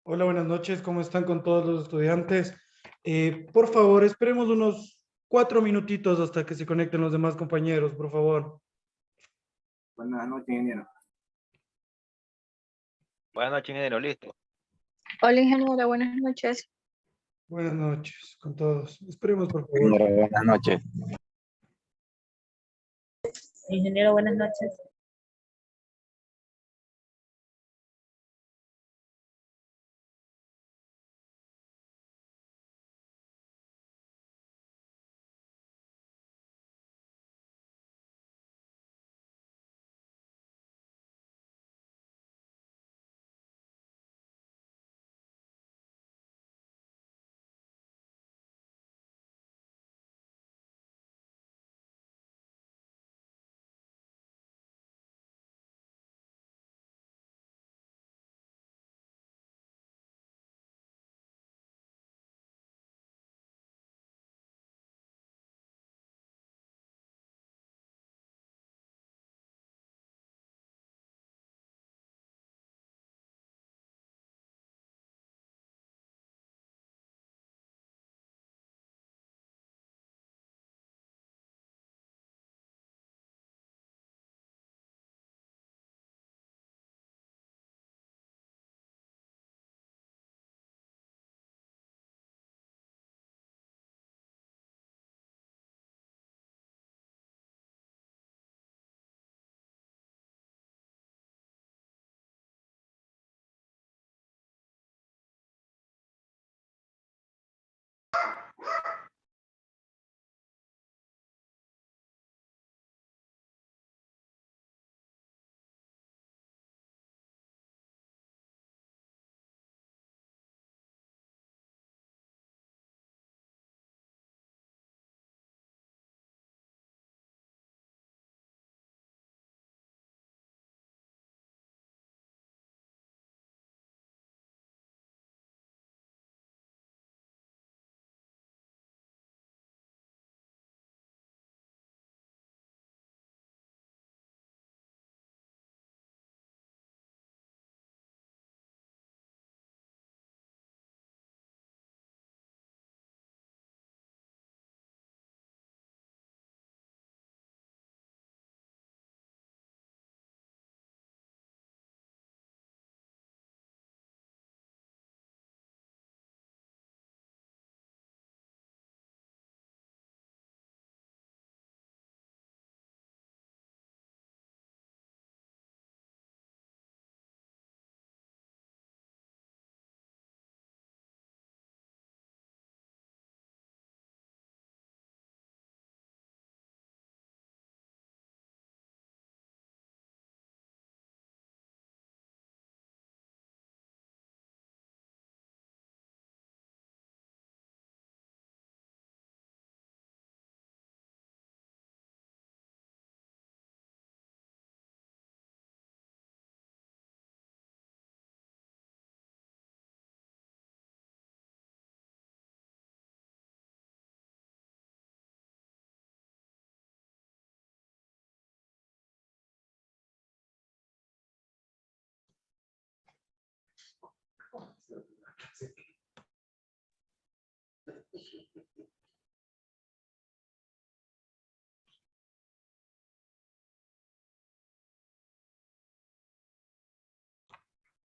Hola, buenas noches. ¿Cómo están con todos los estudiantes? Por favor, esperemos unos 4 minutitos hasta que se conecten los demás compañeros, por favor. Buenas noches, ingeniero. Buenas noches, ingeniero, listo. Hola, ingeniero, buenas noches. Buenas noches con todos. Esperemos, por favor. Ingeniero, buenas noches. Ingeniero, buenas noches.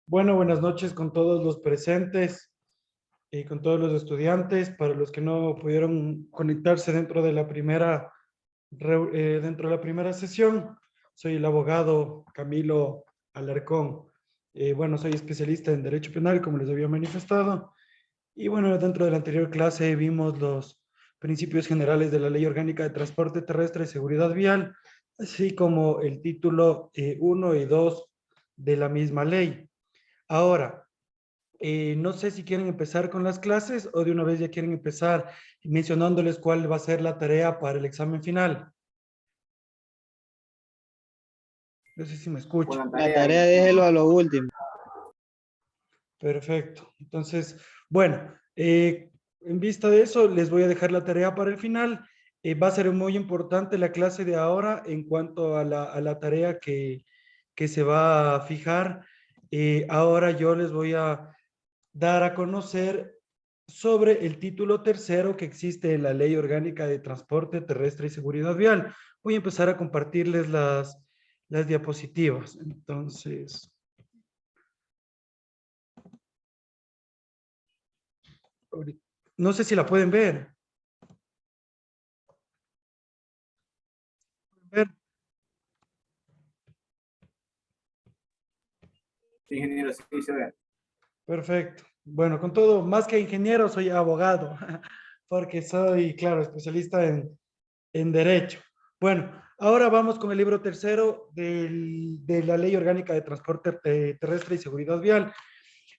Bueno, buenas noches con todos los presentes y con todos los estudiantes. Para los que no pudieron conectarse dentro de la primera sesión, soy el abogado Camilo Alarcón. Bueno, soy especialista en Derecho Penal, como les había manifestado. Y bueno, dentro de la anterior clase vimos los principios generales de la Ley Orgánica de Transporte Terrestre y Seguridad Vial, así como el título 1 y 2 de la misma ley. Ahora, no sé si quieren empezar con las clases o de una vez ya quieren empezar mencionándoles cuál va a ser la tarea para el examen final. No sé si me escuchan. La tarea déjelo a lo último. Perfecto. Entonces, bueno, en vista de eso, les voy a dejar la tarea para el final. Va a ser muy importante la clase de ahora en cuanto a la tarea que se va a fijar. Ahora yo les voy a dar a conocer sobre el título tercero que existe en la Ley Orgánica de Transporte Terrestre y Seguridad Vial. Voy a empezar a compartirles las diapositivas. Entonces, no sé si la pueden ver. Ver. Sí, ingeniero, sí se ve. Perfecto. Bueno, con todo, más que ingeniero, soy abogado, porque soy, claro, especialista en Derecho. Bueno, ahora vamos con el libro tercero de la Ley Orgánica de Transporte Terrestre y Seguridad Vial.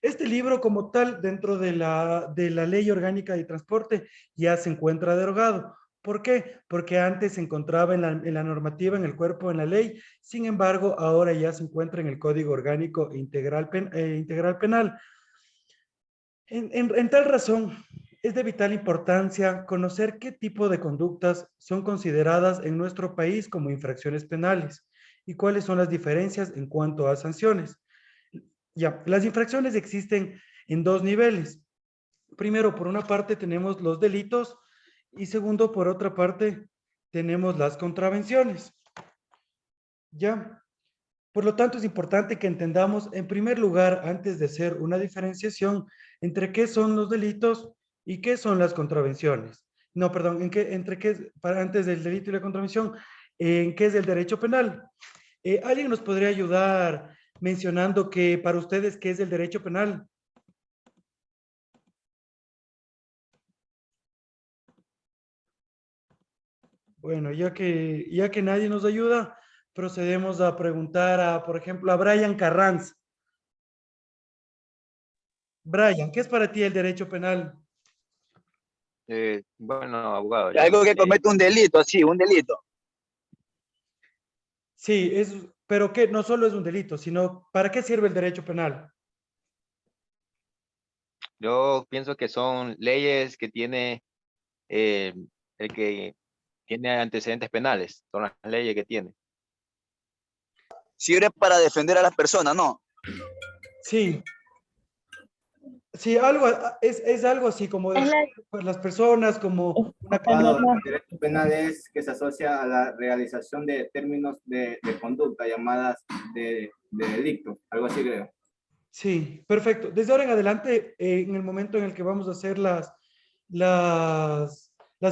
Este libro como tal, dentro de la Ley Orgánica de Transporte, ya se encuentra derogado. ¿Por qué? Porque antes se encontraba en la normativa, en el cuerpo, en la ley. Sin embargo, ahora ya se encuentra en el Código Orgánico Integral Penal. En tal razón, es de vital importancia conocer qué tipo de conductas son consideradas en nuestro país como infracciones penales y cuáles son las diferencias en cuanto a sanciones. Ya, las infracciones existen en dos niveles. Primero, por una parte tenemos los delitos y segundo, por otra parte, tenemos las contravenciones. Ya. Por lo tanto, es importante que entendamos, en primer lugar, antes de hacer una diferenciación entre qué son los delitos y qué son las contravenciones. No, perdón, antes del delito y la contravención, en qué es el derecho penal. ¿Alguien nos podría ayudar mencionando que para ustedes qué es el derecho penal? Bueno, ya que nadie nos ayuda, procedemos a preguntar a, por ejemplo, a Brian Carranza. Brian, ¿qué es para ti el derecho penal? Bueno, abogado, Algo que comete un delito, sí, un delito. Sí, pero que no solo es un delito, sino ¿para qué sirve el derecho penal? yo pienso que son leyes que tiene eh, el que tiene antecedentes penales, son las leyes que tiene. Sirve para defender a las personas, ¿no? Sí, sí, es algo así como Es la, pues, las personas, como una la norma, El derecho penal es que se asocia a la realización de términos de conducta llamadas de delito, algo así creo. Sí, perfecto. Desde ahora en adelante, en el momento en el que vamos a hacer las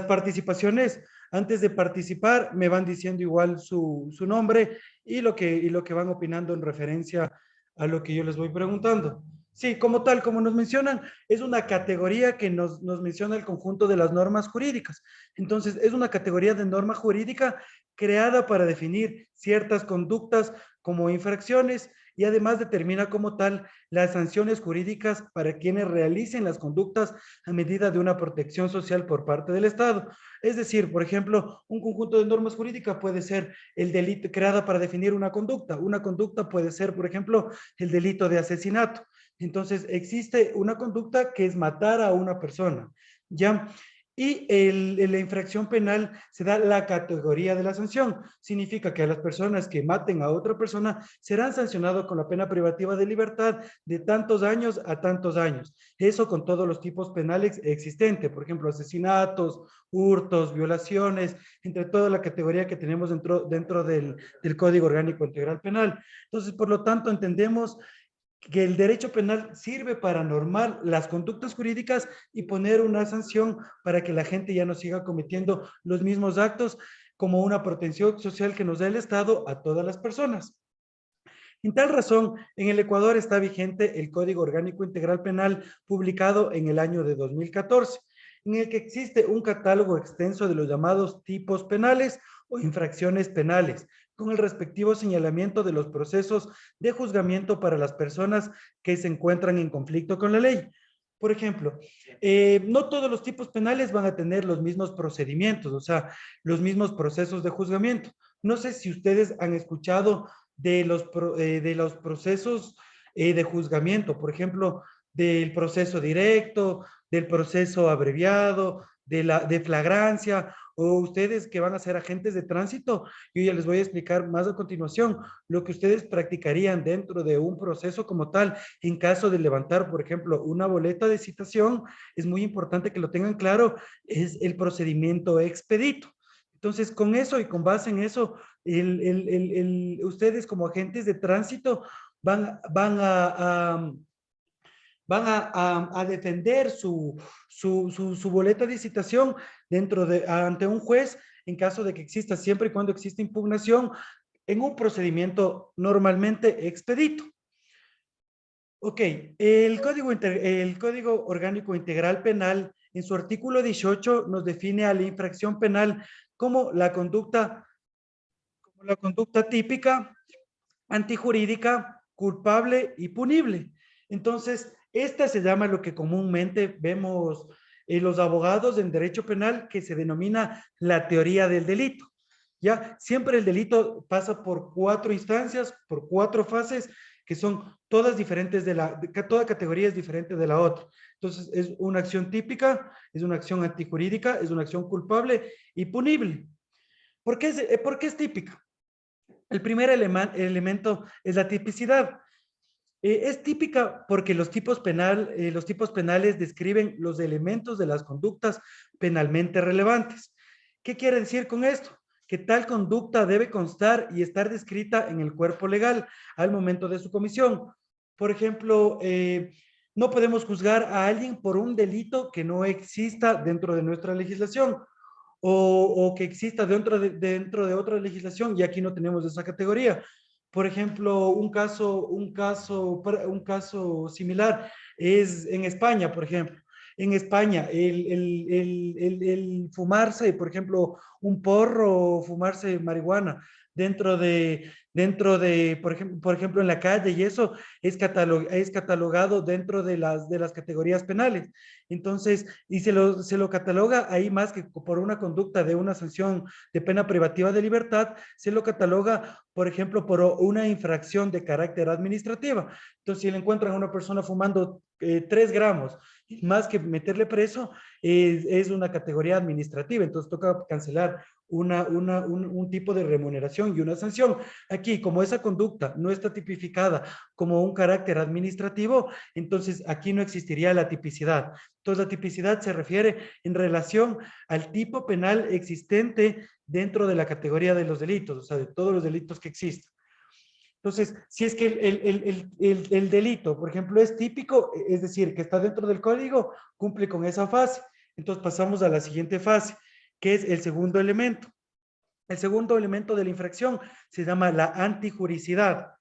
participaciones, antes de participar, me van diciendo igual su nombre y lo que van opinando en referencia a lo que yo les voy preguntando. Sí, como tal, como nos mencionan, es una categoría que nos menciona el conjunto de las normas jurídicas. Entonces, es una categoría de norma jurídica creada para definir ciertas conductas como infracciones y además determina como tal las sanciones jurídicas para quienes realicen las conductas a medida de una protección social por parte del Estado. Es decir, por ejemplo, un conjunto de normas jurídicas puede ser el delito creada para definir una conducta. Una conducta puede ser, por ejemplo, el delito de asesinato. Entonces, existe una conducta que es matar a una persona, ¿ya? Y la infracción penal se da la categoría de la sanción. Significa que a las personas que maten a otra persona serán sancionados con la pena privativa de libertad de tantos años a tantos años. Eso con todos los tipos penales existentes, por ejemplo, asesinatos, hurtos, violaciones, entre toda la categoría que tenemos dentro del Código Orgánico Integral Penal. Entonces, por lo tanto, entendemos que el derecho penal sirve para normar las conductas jurídicas y poner una sanción para que la gente ya no siga cometiendo los mismos actos como una protección social que nos da el Estado a todas las personas. En tal razón, en el Ecuador está vigente el Código Orgánico Integral Penal publicado en el año de 2014, en el que existe un catálogo extenso de los llamados tipos penales o infracciones penales, con el respectivo señalamiento de los procesos de juzgamiento para las personas que se encuentran en conflicto con la ley. Por ejemplo, no todos los tipos penales van a tener los mismos procedimientos, o sea, los mismos procesos de juzgamiento. No sé si ustedes han escuchado de los procesos de juzgamiento, por ejemplo, del proceso directo, del proceso abreviado, de flagrancia, o ustedes que van a ser agentes de tránsito, yo ya les voy a explicar más a continuación lo que ustedes practicarían dentro de un proceso como tal. En caso de levantar, por ejemplo, una boleta de citación, es muy importante que lo tengan claro, es el procedimiento expedito. Entonces, con eso y con base en eso, ustedes como agentes de tránsito van a defender su boleta de citación ante un juez en caso de que exista, siempre y cuando exista impugnación, en un procedimiento normalmente expedito. Ok, el Código Orgánico Integral Penal, en su artículo 18, nos define a la infracción penal como la conducta típica, antijurídica, culpable y punible. Entonces, esta se llama lo que comúnmente vemos los abogados en derecho penal, que se denomina la teoría del delito. ¿Ya? Siempre el delito pasa por 4 instancias, por 4 fases, que son todas diferentes toda categoría es diferente de la otra. Entonces, es una acción típica, es una acción antijurídica, es una acción culpable y punible. ¿Por qué es típica? El primer elemento es la tipicidad. Es típica porque los tipos penales describen los elementos de las conductas penalmente relevantes. ¿Qué quiere decir con esto? Que tal conducta debe constar y estar descrita en el cuerpo legal al momento de su comisión. Por ejemplo, no podemos juzgar a alguien por un delito que no exista dentro de nuestra legislación, o que exista dentro de otra legislación, y aquí no tenemos esa categoría. Por ejemplo, un caso similar es en España, por ejemplo. En España, el fumarse, por ejemplo, un porro, o fumarse marihuana por ejemplo, en la calle, y eso es catalogado dentro de las categorías penales. Entonces, y se lo cataloga ahí, más que por una conducta de una sanción de pena privativa de libertad, se lo cataloga, por ejemplo, por una infracción de carácter administrativa. Entonces, si le encuentran a una persona fumando 3 gramos, más que meterle preso, es una categoría administrativa. Entonces, toca cancelar un tipo de remuneración y una sanción. Aquí, como esa conducta no está tipificada como un carácter administrativo, entonces aquí no existiría la tipicidad. Entonces, la tipicidad se refiere en relación al tipo penal existente dentro de la categoría de los delitos, o sea, de todos los delitos que existen. Entonces, si es que el delito, por ejemplo, es típico, es decir, que está dentro del código, cumple con esa fase. Entonces, pasamos a la siguiente fase, que es el segundo elemento. El segundo elemento de la infracción se llama la antijuricidad.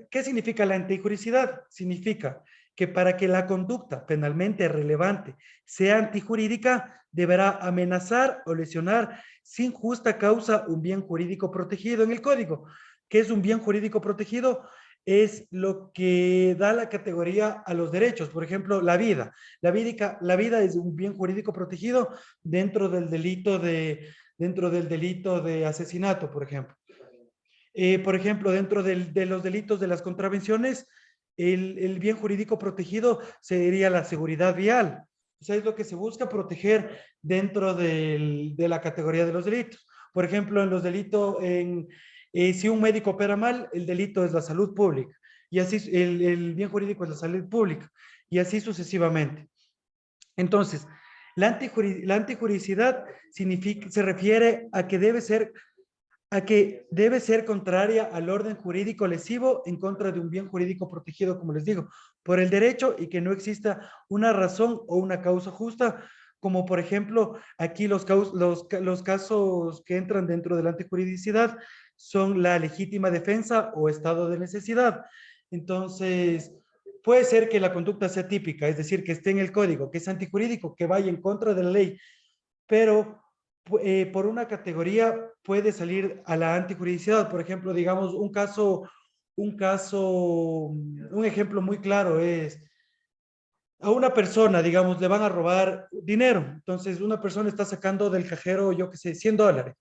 ¿Qué significa la antijuricidad? Significa que para que la conducta penalmente relevante sea antijurídica, deberá amenazar o lesionar sin justa causa un bien jurídico protegido en el código. ¿Qué es un bien jurídico protegido? Es lo que da la categoría a los derechos. Por ejemplo, la vida. La vida es un bien jurídico protegido dentro del delito de asesinato, por ejemplo. Por ejemplo, dentro de los delitos de las contravenciones, el bien jurídico protegido sería la seguridad vial. O sea, es lo que se busca proteger dentro de la categoría de los delitos. Por ejemplo, en los delitos, si un médico opera mal, el delito es la salud pública. Y así el bien jurídico es la salud pública. Y así sucesivamente. Entonces, la antijuricidad se refiere a que debe ser contraria al orden jurídico lesivo en contra de un bien jurídico protegido, como les digo, por el derecho, y que no exista una razón o una causa justa, como por ejemplo, aquí los casos que entran dentro de la antijuridicidad son la legítima defensa o estado de necesidad. Entonces, puede ser que la conducta sea típica, es decir, que esté en el código, que es antijurídico, que vaya en contra de la ley, pero por una categoría puede salir a la antijuridicidad. Por ejemplo, digamos, un ejemplo muy claro es a una persona, digamos, le van a robar dinero. Entonces, una persona está sacando del cajero, yo qué sé, $100.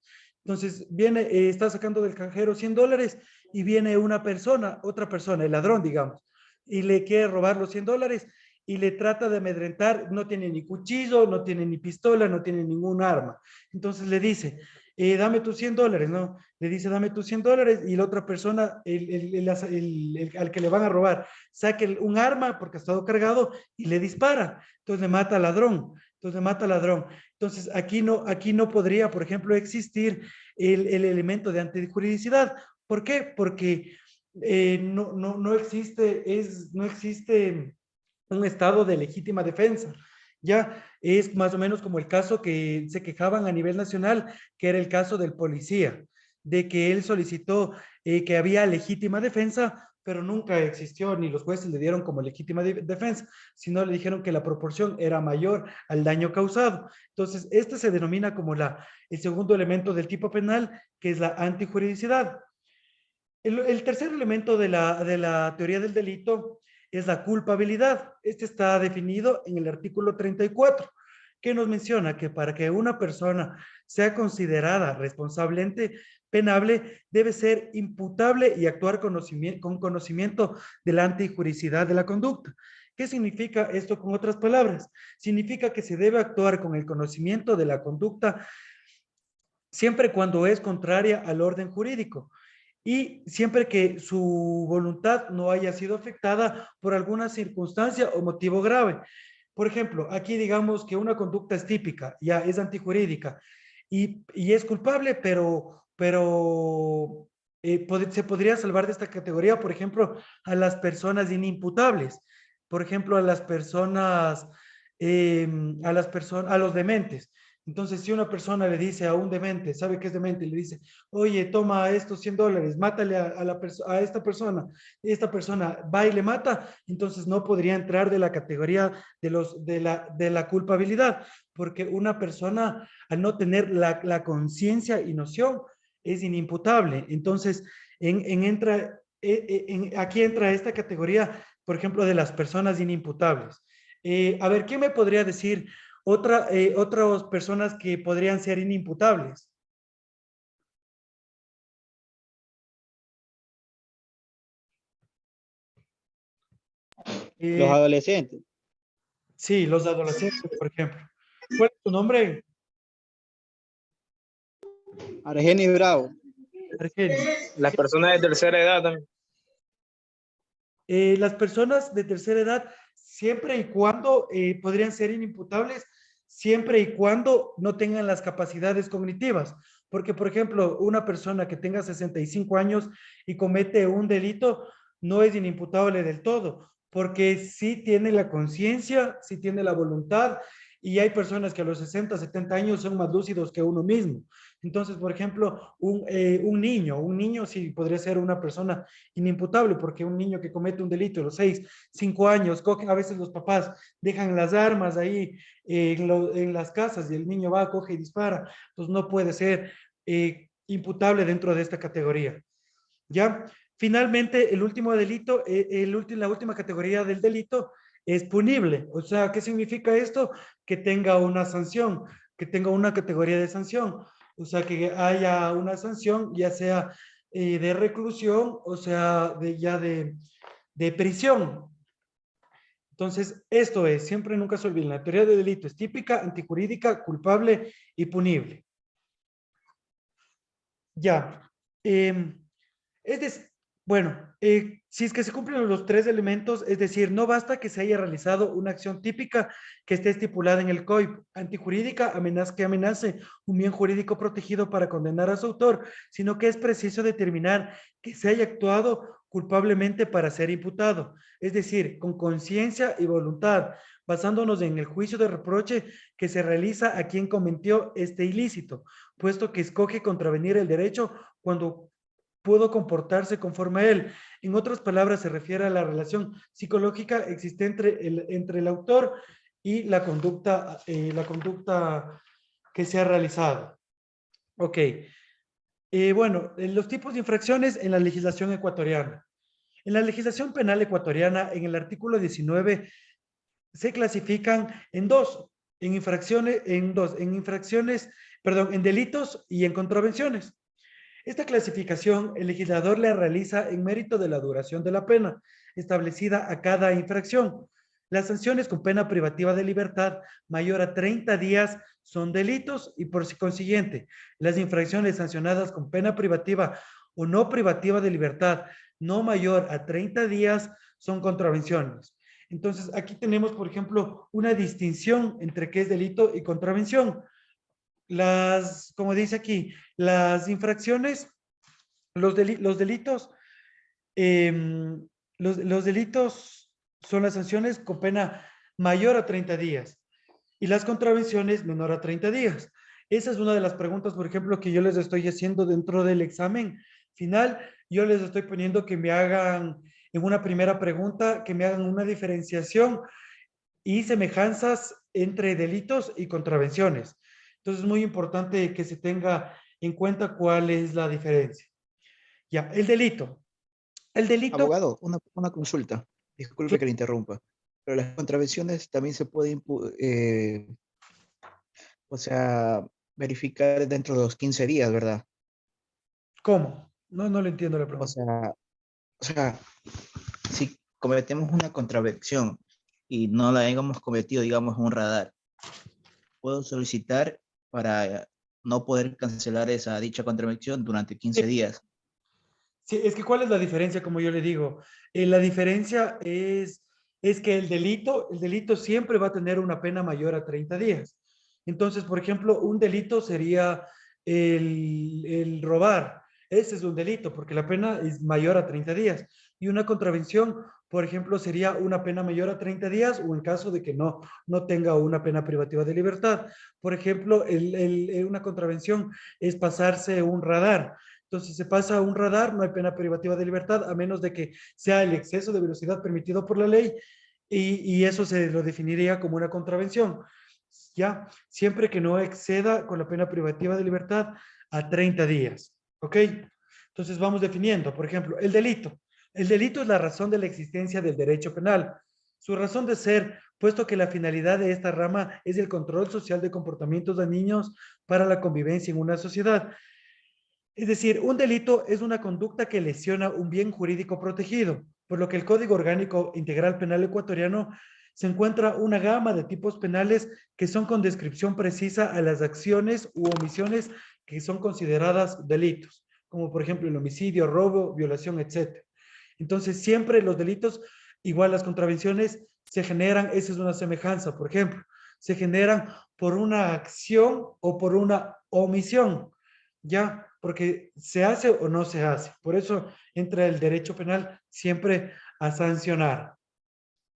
Entonces, está sacando del cajero $100 y viene otra persona, el ladrón, digamos, y le quiere robar los $100 y le trata de amedrentar, no tiene ni cuchillo, no tiene ni pistola, no tiene ningún arma. Entonces le dice, dame tus $100, ¿no? Le dice, dame tus $100 y la otra persona, al que le van a robar, saca un arma porque ha estado cargado y le dispara. Entonces le mata al ladrón. Entonces aquí no podría, por ejemplo, existir el elemento de antijuridicidad. ¿Por qué? Porque no existe un estado de legítima defensa. Ya es más o menos como el caso que se quejaban a nivel nacional, que era el caso del policía, de que él solicitó que había legítima defensa, pero nunca existió, ni los jueces le dieron como legítima defensa, sino le dijeron que la proporción era mayor al daño causado. Entonces, este se denomina como el segundo elemento del tipo penal, que es la antijuridicidad. El tercer elemento de la teoría del delito es la culpabilidad. Este está definido en el artículo 34, que nos menciona que para que una persona sea considerada responsablemente penable, debe ser imputable y actuar con conocimiento de la antijuridicidad de la conducta. ¿Qué significa esto con otras palabras? Significa que se debe actuar con el conocimiento de la conducta siempre cuando es contraria al orden jurídico y siempre que su voluntad no haya sido afectada por alguna circunstancia o motivo grave. Por ejemplo, aquí digamos que una conducta es típica, ya es antijurídica y es culpable, pero se podría salvar de esta categoría, por ejemplo, a las personas inimputables, por ejemplo, a los dementes. Entonces, si una persona le dice a un demente, sabe que es demente, y le dice, oye, toma estos $100, mátale a esta persona, y esta persona va y le mata, entonces no podría entrar de la categoría de la culpabilidad, porque una persona, al no tener la conciencia y noción, es inimputable. Entonces, aquí entra esta categoría, por ejemplo, de las personas inimputables. A ver, ¿quién me podría decir otras personas que podrían ser inimputables? Los adolescentes. Sí, los adolescentes, por ejemplo. ¿Cuál es tu nombre? Argenis Bravo. Argenis. Las personas de tercera edad también. Las personas de tercera edad, siempre y cuando podrían ser inimputables, siempre y cuando no tengan las capacidades cognitivas. Porque, por ejemplo, una persona que tenga 65 años y comete un delito, no es inimputable del todo, porque sí tiene la conciencia, sí tiene la voluntad, y hay personas que a los 60, 70 años son más lúcidos que uno mismo. Entonces, por ejemplo, un niño sí podría ser una persona inimputable, porque un niño que comete un delito a los 6, 5 años, a veces los papás dejan las armas ahí en las casas y el niño va, coge y dispara, pues no puede ser imputable dentro de esta categoría. ¿Ya? Finalmente, el último delito, la última categoría del delito es punible. O sea, ¿qué significa esto? Que tenga una sanción, que tenga una categoría de sanción. O sea, que haya una sanción, ya sea de reclusión, o sea, de prisión. Entonces, esto es, siempre nunca se olviden, la teoría de delito es típica, antijurídica, culpable y punible. Ya. Bueno, si es que se cumplen los tres elementos, es decir, no basta que se haya realizado una acción típica que esté estipulada en el COIP, antijurídica, que amenace un bien jurídico protegido para condenar a su autor, sino que es preciso determinar que se haya actuado culpablemente para ser imputado, es decir, con conciencia y voluntad, basándonos en el juicio de reproche que se realiza a quien cometió este ilícito, puesto que escoge contravenir el derecho cuando pudo comportarse conforme a él. En otras palabras, se refiere a la relación psicológica existente entre el autor y la conducta que se ha realizado. Ok. Bueno, los tipos de infracciones en la legislación ecuatoriana. En la legislación penal ecuatoriana, en el artículo 19, se clasifican en delitos y en contravenciones. Esta clasificación, el legislador la realiza en mérito de la duración de la pena establecida a cada infracción. Las sanciones con pena privativa de libertad mayor a 30 días son delitos y por consiguiente, las infracciones sancionadas con pena privativa o no privativa de libertad no mayor a 30 días son contravenciones. Entonces, aquí tenemos, por ejemplo, una distinción entre qué es delito y contravención. Como dice aquí, las infracciones, los delitos, los delitos son las sanciones con pena mayor a 30 días y las contravenciones menor a 30 días. Esa es una de las preguntas, por ejemplo, que yo les estoy haciendo dentro del examen final. Yo les estoy poniendo que me hagan, en una primera pregunta, que me hagan una diferenciación y semejanzas entre delitos y contravenciones. Entonces es muy importante que se tenga en cuenta cuál es la diferencia. Ya, el delito. El delito... Abogado, una consulta. Disculpe que le interrumpa. Pero las contravenciones también se pueden, o sea, verificar dentro de los 15 días, ¿verdad? ¿Cómo? No le entiendo la O pregunta. sea, si cometemos una contravención y no la hayamos cometido, digamos, en un radar, ¿puedo solicitar para no poder cancelar dicha contravención durante 15 días? Sí, es que ¿cuál es la diferencia? Como yo le digo, la diferencia es que el delito siempre va a tener una pena mayor a 30 días. Entonces, por ejemplo, un delito sería el robar. Ese es un delito porque la pena es mayor a 30 días. Y una contravención, por ejemplo, sería una pena mayor a 30 días o en caso de que no tenga una pena privativa de libertad. Por ejemplo, una contravención es pasarse un radar. Entonces, se pasa a un radar, no hay pena privativa de libertad, a menos de que sea el exceso de velocidad permitido por la ley, y eso se lo definiría como una contravención. ¿Ya? Siempre que no exceda con la pena privativa de libertad a 30 días. ¿Ok? Entonces, vamos definiendo. Por ejemplo, el delito. El delito es la razón de la existencia del derecho penal. Su razón de ser, puesto que la finalidad de esta rama es el control social de comportamientos dañinos para la convivencia en una sociedad. Es decir, un delito es una conducta que lesiona un bien jurídico protegido, por lo que el Código Orgánico Integral Penal Ecuatoriano se encuentra una gama de tipos penales que son con descripción precisa a las acciones u omisiones que son consideradas delitos, como por ejemplo el homicidio, robo, violación, etc. Entonces, siempre los delitos, igual las contravenciones, se generan, esa es una semejanza, por ejemplo, se generan por una acción o por una omisión. ¿Ya? Porque se hace o no se hace. Por eso entra el derecho penal siempre a sancionar.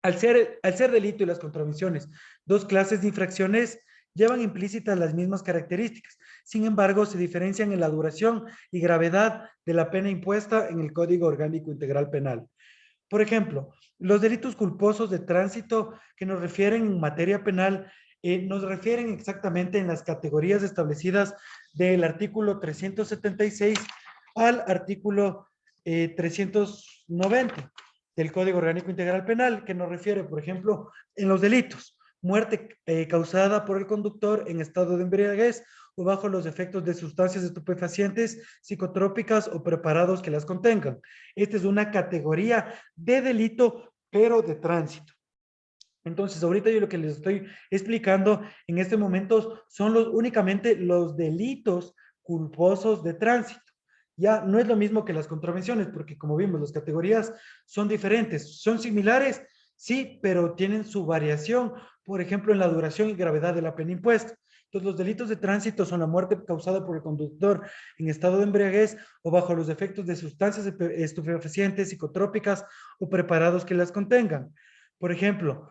Al ser delito y las contravenciones, dos clases de infracciones llevan implícitas las mismas características. Sin embargo, se diferencian en la duración y gravedad de la pena impuesta en el Código Orgánico Integral Penal. Por ejemplo, los delitos culposos de tránsito que nos refieren en materia penal, nos refieren exactamente en las categorías establecidas del artículo 376 al artículo 390 del Código Orgánico Integral Penal, que nos refiere, por ejemplo, en los delitos, muerte causada por el conductor en estado de embriaguez o bajo los efectos de sustancias estupefacientes, psicotrópicas o preparados que las contengan. Esta es una categoría de delito, pero de tránsito. Entonces, ahorita yo lo que les estoy explicando en este momento son únicamente los delitos culposos de tránsito. Ya no es lo mismo que las contravenciones, porque como vimos, las categorías son diferentes. Son similares, sí, pero tienen su variación, por ejemplo, en la duración y gravedad de la pena impuesta. Entonces, los delitos de tránsito son la muerte causada por el conductor en estado de embriaguez o bajo los efectos de sustancias estupefacientes, psicotrópicas o preparados que las contengan. Por ejemplo,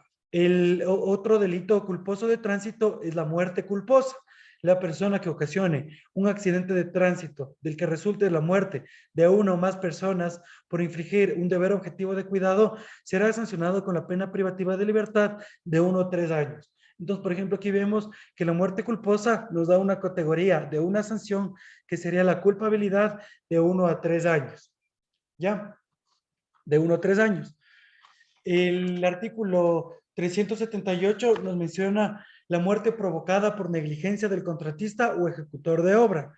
otro delito culposo de tránsito es la muerte culposa. La persona que ocasione un accidente de tránsito del que resulte la muerte de una o más personas por infringir un deber objetivo de cuidado será sancionado con la pena privativa de libertad de 1 a 3 años. Entonces, por ejemplo, aquí vemos que la muerte culposa nos da una categoría de una sanción que sería la culpabilidad de 1 a 3 años. ¿Ya? De 1 a 3 años. El artículo 378 nos menciona la muerte provocada por negligencia del contratista o ejecutor de obra.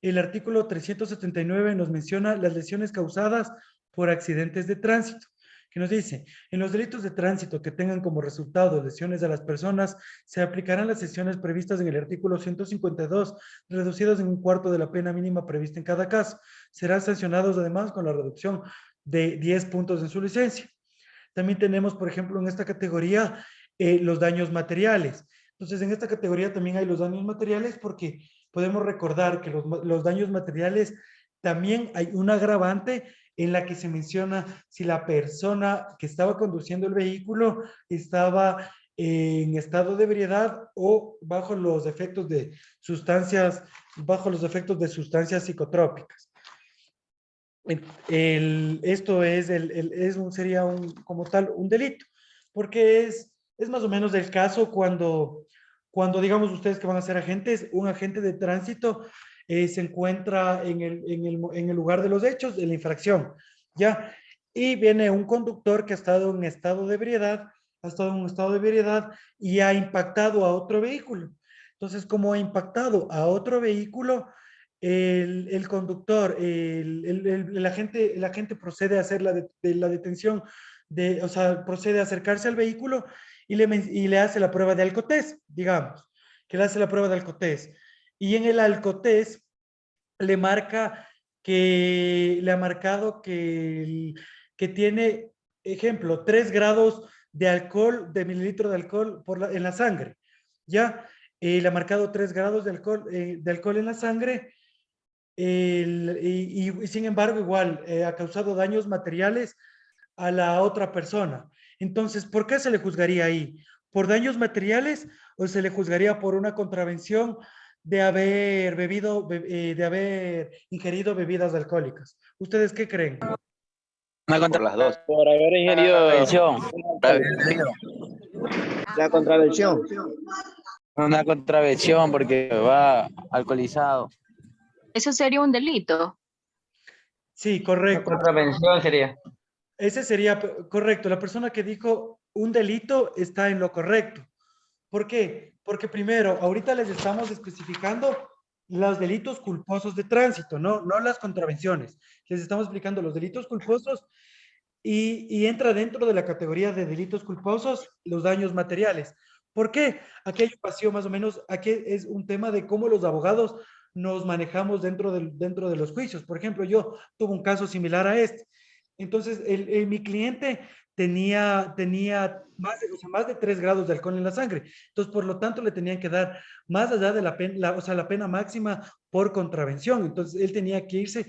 El artículo 379 nos menciona las lesiones causadas por accidentes de tránsito, que nos dice, en los delitos de tránsito que tengan como resultado lesiones a las personas, se aplicarán las sanciones previstas en el artículo 152, reducidas en un cuarto de la pena mínima prevista en cada caso. Serán sancionados además con la reducción de 10 puntos en su licencia. También tenemos, por ejemplo, en esta categoría, los daños materiales. Entonces, en esta categoría también hay los daños materiales porque podemos recordar que los daños materiales también hay un agravante en la que se menciona si la persona que estaba conduciendo el vehículo estaba en estado de ebriedad o bajo los efectos de sustancias psicotrópicas. Esto es sería como tal un delito, porque es más o menos el caso cuando digamos ustedes que van a ser agentes, un agente de tránsito se encuentra en el lugar de los hechos de la infracción, ¿ya? Y viene un conductor que ha estado en estado de ebriedad, y ha impactado a otro vehículo. Entonces, como ha impactado a otro vehículo, el conductor, el agente procede a hacer la detención, o sea, procede a acercarse al vehículo y le hace la prueba de alcotés, digamos, que le hace la prueba de alcotés. Y en el alcotés le ha marcado que tiene, ejemplo, 3 grados de alcohol, de mililitro de alcohol en la sangre, ¿ya? Le ha marcado 3 grados de alcohol en la sangre. Y sin embargo, igual, ha causado daños materiales a la otra persona. Entonces, ¿por qué se le juzgaría ahí? ¿Por daños materiales o se le juzgaría por una contravención de haber de haber ingerido bebidas alcohólicas? ¿Ustedes qué creen? Por las dos. Por haber ingerido La contravención. una contravención porque va alcoholizado. Eso sería un delito. Sí, correcto. Contravención sería. Ese sería correcto. La persona que dijo un delito está en lo correcto. ¿Por qué? Porque primero, ahorita les estamos especificando los delitos culposos de tránsito, no las contravenciones. Les estamos explicando los delitos culposos y entra dentro de la categoría de delitos culposos los daños materiales. ¿Por qué? Aquí hay un vacío más o menos, aquí es un tema de cómo los abogados nos manejamos dentro de los juicios. Por ejemplo, yo tuve un caso similar a este. Entonces, mi cliente tenía más de 3 grados de alcohol en la sangre. Entonces, por lo tanto, le tenían que dar más allá de la pena máxima por contravención. Entonces, él tenía que irse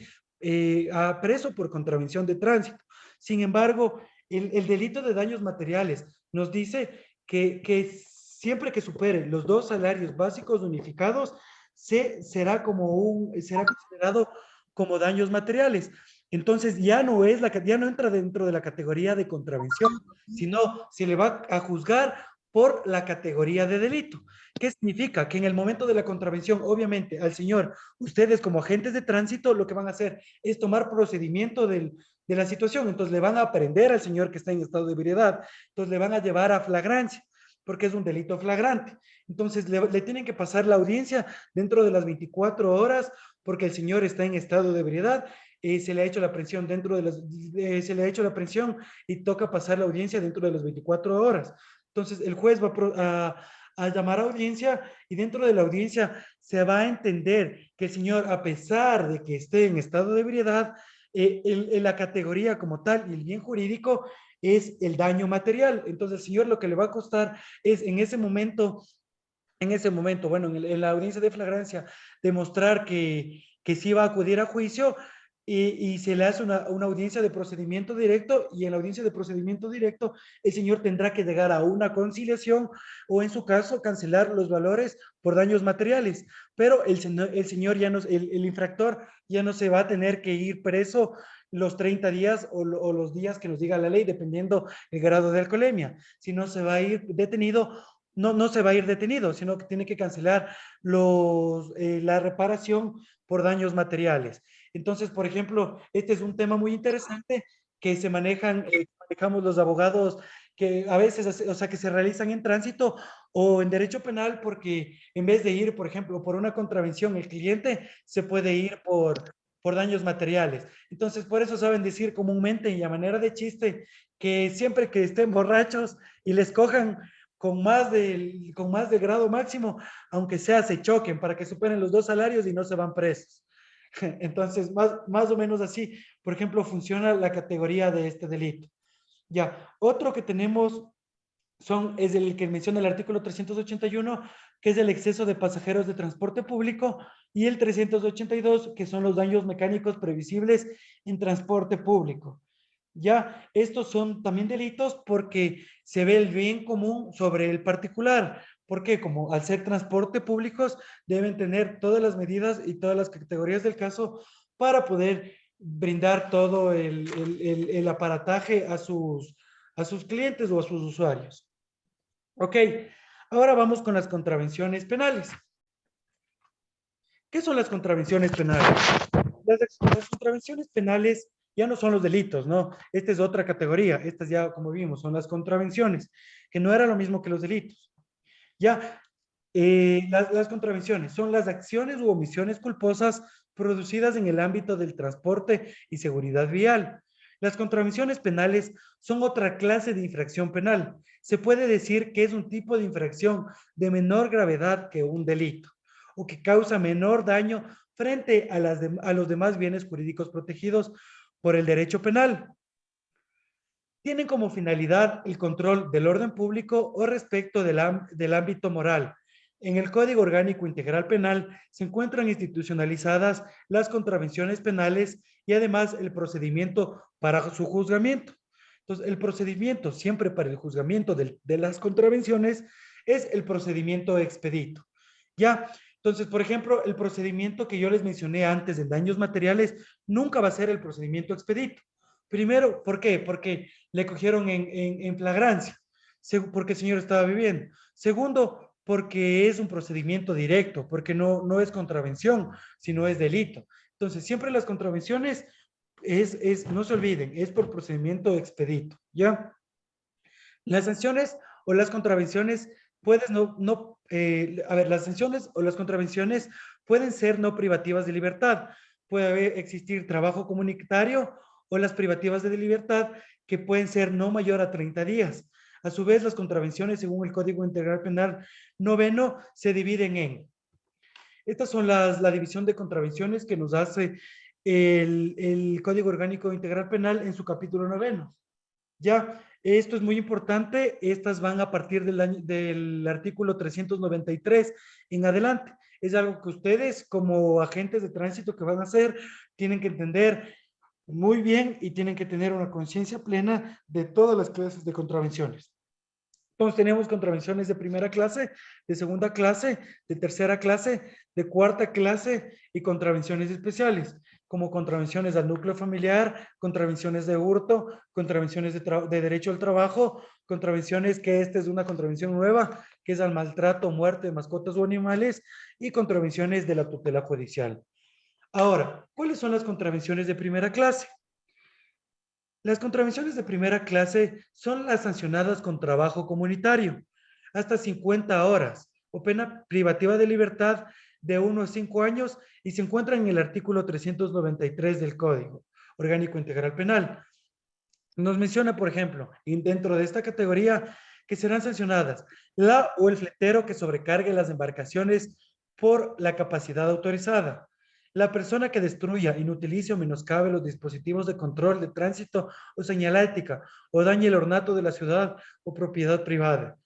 a preso por contravención de tránsito. Sin embargo, el delito de daños materiales nos dice que siempre que supere los 2 salarios básicos unificados, será considerado como daños materiales. Entonces ya no entra dentro de la categoría de contravención, sino se le va a juzgar por la categoría de delito. ¿Qué significa? Que en el momento de la contravención, obviamente, al señor, ustedes como agentes de tránsito, lo que van a hacer es tomar procedimiento de la situación. Entonces le van a prender al señor que está en estado de ebriedad, entonces le van a llevar a flagrancia, porque es un delito flagrante. Entonces le tienen que pasar la audiencia dentro de las 24 horas, porque el señor está en estado de ebriedad. Se le ha hecho la aprehensión se le ha hecho la aprehensión y toca pasar la audiencia dentro de las 24 horas. Entonces el juez va a llamar a audiencia y dentro de la audiencia se va a entender que el señor, a pesar de que esté en estado de ebriedad, la categoría como tal y el bien jurídico es el daño material. Entonces el señor lo que le va a costar es en ese momento, bueno, en la audiencia de flagrancia, demostrar que sí va a acudir a juicio y se le hace una audiencia de procedimiento directo y en la audiencia de procedimiento directo el señor tendrá que llegar a una conciliación o en su caso cancelar los valores por daños materiales, pero el señor ya no, el infractor ya no se va a tener que ir preso los 30 días o los días que nos diga la ley, dependiendo el grado de alcoholemia, sino se va a ir detenido. No se va a ir detenido, sino que tiene que cancelar la reparación por daños materiales. Entonces, por ejemplo, este es un tema muy interesante que manejamos los abogados que a veces, o sea, que se realizan en tránsito o en derecho penal, porque en vez de ir, por ejemplo, por una contravención, el cliente se puede ir por por daños materiales. Entonces, por eso saben decir comúnmente y a manera de chiste que siempre que estén borrachos y les cojan con más del grado máximo, aunque sea se choquen para que superen los 2 salarios y no se van presos. Entonces, más o menos así, por ejemplo, funciona la categoría de este delito. Ya, otro que tenemos es el que menciona el artículo 381, que es el exceso de pasajeros de transporte público, y el 382, que son los daños mecánicos previsibles en transporte público. Ya, estos son también delitos porque se ve el bien común sobre el particular, porque como al ser transporte públicos deben tener todas las medidas y todas las categorías del caso para poder brindar todo el aparataje a sus clientes o a sus usuarios. Ok, ahora vamos con las contravenciones penales. ¿Qué son las contravenciones penales? Las contravenciones penales ya no son los delitos, ¿no? Esta es otra categoría. Estas ya, como vimos, son las contravenciones, que no era lo mismo que los delitos. Ya, las contravenciones son las acciones u omisiones culposas producidas en el ámbito del transporte y seguridad vial. Las contravenciones penales son otra clase de infracción penal. Se puede decir que es un tipo de infracción de menor gravedad que un delito o que causa menor daño frente a los demás bienes jurídicos protegidos por el derecho penal. Tienen como finalidad el control del orden público o respecto del ámbito moral. En el Código Orgánico Integral Penal se encuentran institucionalizadas las contravenciones penales y además el procedimiento para su juzgamiento. Entonces, el procedimiento siempre para el juzgamiento de las contravenciones es el procedimiento expedito. ¿Ya? Entonces, por ejemplo, el procedimiento que yo les mencioné antes de daños materiales nunca va a ser el procedimiento expedito. Primero, ¿por qué? Porque le cogieron en flagrancia, porque el señor estaba viviendo. Segundo, porque es un procedimiento directo, porque no es contravención, sino es delito. Entonces, siempre las contravenciones no se olviden, es por procedimiento expedito, ¿ya? Las sanciones o las contravenciones las sanciones o las contravenciones pueden ser no privativas de libertad. Puede existir trabajo comunitario o las privativas de libertad que pueden ser no mayor a 30 días. A su vez, las contravenciones, según el Código Integral Penal 9, se dividen en. Estas son la división de contravenciones que nos hace el Código Orgánico Integral Penal en su capítulo 9. Ya, esto es muy importante. Estas van a partir del artículo 393 en adelante. Es algo que ustedes como agentes de tránsito que van a hacer tienen que entender muy bien y tienen que tener una conciencia plena de todas las clases de contravenciones. Entonces tenemos contravenciones de primera clase, de segunda clase, de tercera clase, de cuarta clase y contravenciones especiales, como contravenciones al núcleo familiar, contravenciones de hurto, contravenciones de derecho al trabajo, contravenciones que esta es una contravención nueva, que es al maltrato o muerte de mascotas o animales, y contravenciones de la tutela judicial. Ahora, ¿cuáles son las contravenciones de primera clase? Las contravenciones de primera clase son las sancionadas con trabajo comunitario, hasta 50 horas, o pena privativa de libertad de 1 a 5 años, y se encuentran en el artículo 393 del Código Orgánico Integral Penal. Nos menciona, por ejemplo, dentro de esta categoría, que serán sancionadas la o el fletero que sobrecargue las embarcaciones por la capacidad autorizada, la persona que destruya, inutilice o menoscabe los dispositivos de control de tránsito o señalética o dañe el ornato de la ciudad o propiedad privada,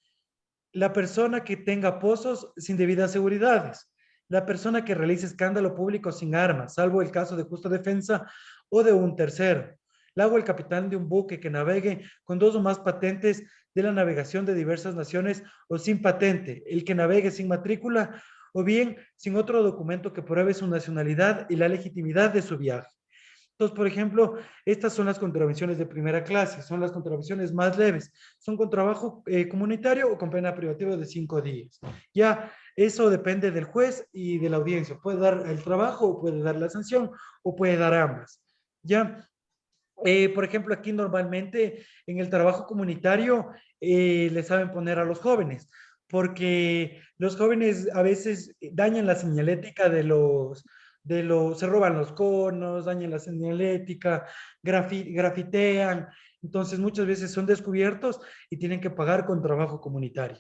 la persona que tenga pozos sin debidas seguridades, la persona que realice escándalo público sin armas, salvo el caso de justa defensa o de un tercero, la o el capitán de un buque que navegue con 2 o más patentes de la navegación de diversas naciones o sin patente, el que navegue sin matrícula o bien sin otro documento que pruebe su nacionalidad y la legitimidad de su viaje. Entonces, por ejemplo, estas son las contravenciones de primera clase, son las contravenciones más leves, son con trabajo comunitario o con pena privativa de 5 días. Ya, eso depende del juez y de la audiencia, puede dar el trabajo o puede dar la sanción o puede dar ambas. Ya, por ejemplo, aquí normalmente en el trabajo comunitario le saben poner a los jóvenes, porque los jóvenes a veces dañan la señalética de se roban los conos, dañan la señalética, grafitean. Entonces muchas veces son descubiertos y tienen que pagar con trabajo comunitario.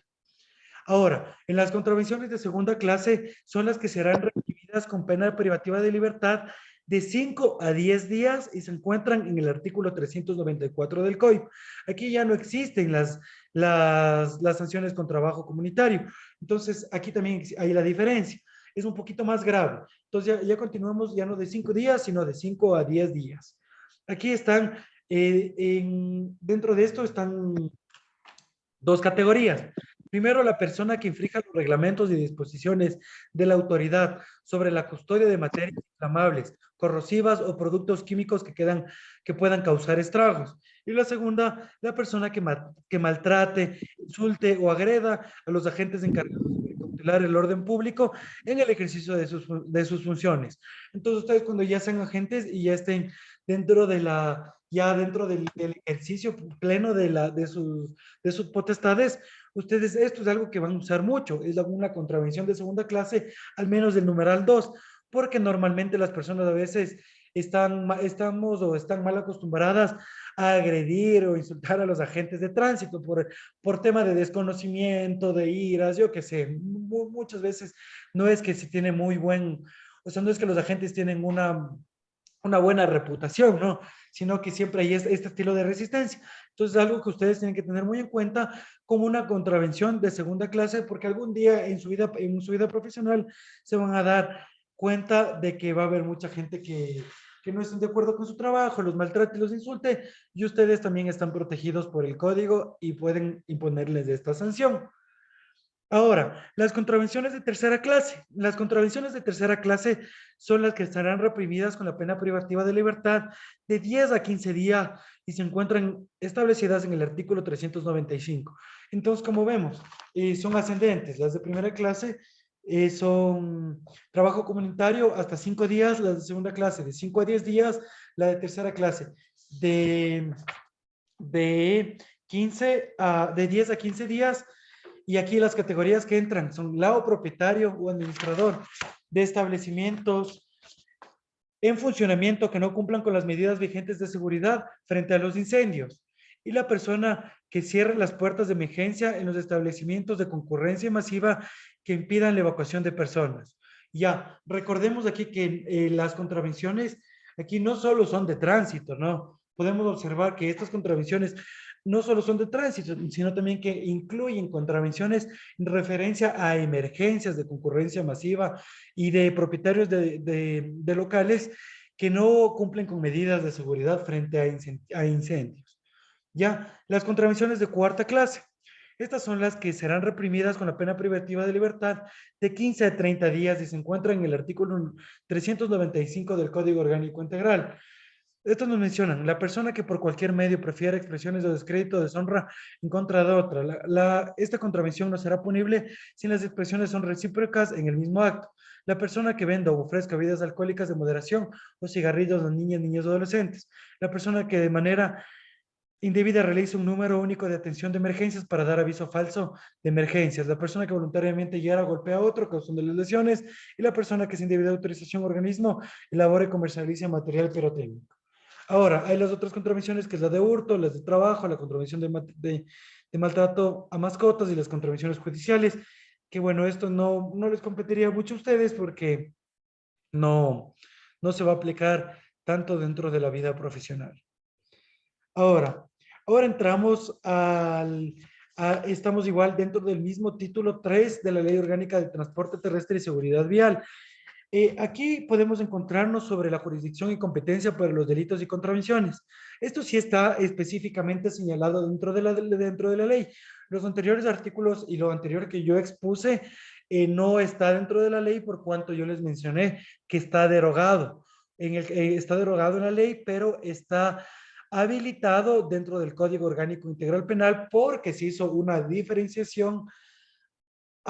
Ahora, en las contravenciones de segunda clase son las que serán requeridas con pena privativa de libertad de 5 a 10 días y se encuentran en el artículo 394 del Código. Aquí ya no existen las sanciones con trabajo comunitario. Entonces, aquí también hay la diferencia. Es un poquito más grave. Entonces, ya continuamos ya no de 5 días, sino de 5 a 10 días. Aquí están, dentro de esto están dos categorías. Primero, la persona que infrinja los reglamentos y disposiciones de la autoridad sobre la custodia de materias inflamables, corrosivas o productos químicos que puedan causar estragos. Y la segunda, la persona que maltrate, insulte o agreda a los agentes encargados de cautelar el orden público en el ejercicio de sus funciones. Entonces, ustedes cuando ya sean agentes y ya estén dentro del ejercicio pleno de sus potestades, ustedes, esto es algo que van a usar mucho, es alguna contravención de segunda clase, al menos del numeral 2, porque normalmente las personas a veces están mal acostumbradas a agredir o insultar a los agentes de tránsito por tema de desconocimiento, de iras, yo qué sé, muchas veces no es que se tiene no es que los agentes tienen una buena reputación, ¿no? Sino que siempre hay este estilo de resistencia. Entonces, es algo que ustedes tienen que tener muy en cuenta como una contravención de segunda clase, porque algún día en su vida profesional se van a dar cuenta de que va a haber mucha gente que no estén de acuerdo con su trabajo, los maltrate y los insulte, y ustedes también están protegidos por el código y pueden imponerles esta sanción. Ahora, las contravenciones de tercera clase. Las contravenciones de tercera clase son las que estarán reprimidas con la pena privativa de libertad de 10 a 15 días y se encuentran establecidas en el artículo 395. Entonces, como vemos, son ascendentes. Las de primera clase son trabajo comunitario hasta 5 días, las de segunda clase de 5 a 10 días, la de tercera clase de 10 a 15 días. Y aquí las categorías que entran son lao propietario o administrador de establecimientos en funcionamiento que no cumplan con las medidas vigentes de seguridad frente a los incendios. Y la persona que cierre las puertas de emergencia en los establecimientos de concurrencia masiva que impidan la evacuación de personas. Ya, recordemos aquí que las contravenciones aquí no solo son de tránsito, ¿no? Podemos observar que estas contravenciones no solo son de tránsito, sino también que incluyen contravenciones en referencia a emergencias de concurrencia masiva y de propietarios de locales que no cumplen con medidas de seguridad frente a incendios. Ya, las contravenciones de cuarta clase. Estas son las que serán reprimidas con la pena privativa de libertad de 15 a 30 días y se encuentran en el artículo 395 del Código Orgánico Integral. Estos nos mencionan, la persona que por cualquier medio prefiera expresiones de descrédito o deshonra en contra de otra. Esta contravención no será punible si las expresiones son recíprocas en el mismo acto. La persona que venda o ofrezca bebidas alcohólicas de moderación o cigarrillos a niñas, niños o adolescentes. La persona que de manera indebida realiza un número único de atención de emergencias para dar aviso falso de emergencias. La persona que voluntariamente hiera o golpea a otro causando las lesiones. Y la persona que sin debida autorización organismo elabore y comercialice material pirotécnico. Ahora, hay las otras contravenciones, que es la de hurto, las de trabajo, la contravención de maltrato a mascotas y las contravenciones judiciales, que bueno, esto no les competiría mucho a ustedes porque no se va a aplicar tanto dentro de la vida profesional. Ahora entramos estamos igual dentro del mismo título 3 de la Ley Orgánica de Transporte Terrestre y Seguridad Vial. Aquí podemos encontrarnos sobre la jurisdicción y competencia para los delitos y contravenciones. Esto sí está específicamente señalado dentro de la ley. Los anteriores artículos y lo anterior que yo expuse no está dentro de la ley por cuanto yo les mencioné que está derogado. Está derogado en la ley, pero está habilitado dentro del Código Orgánico Integral Penal porque se hizo una diferenciación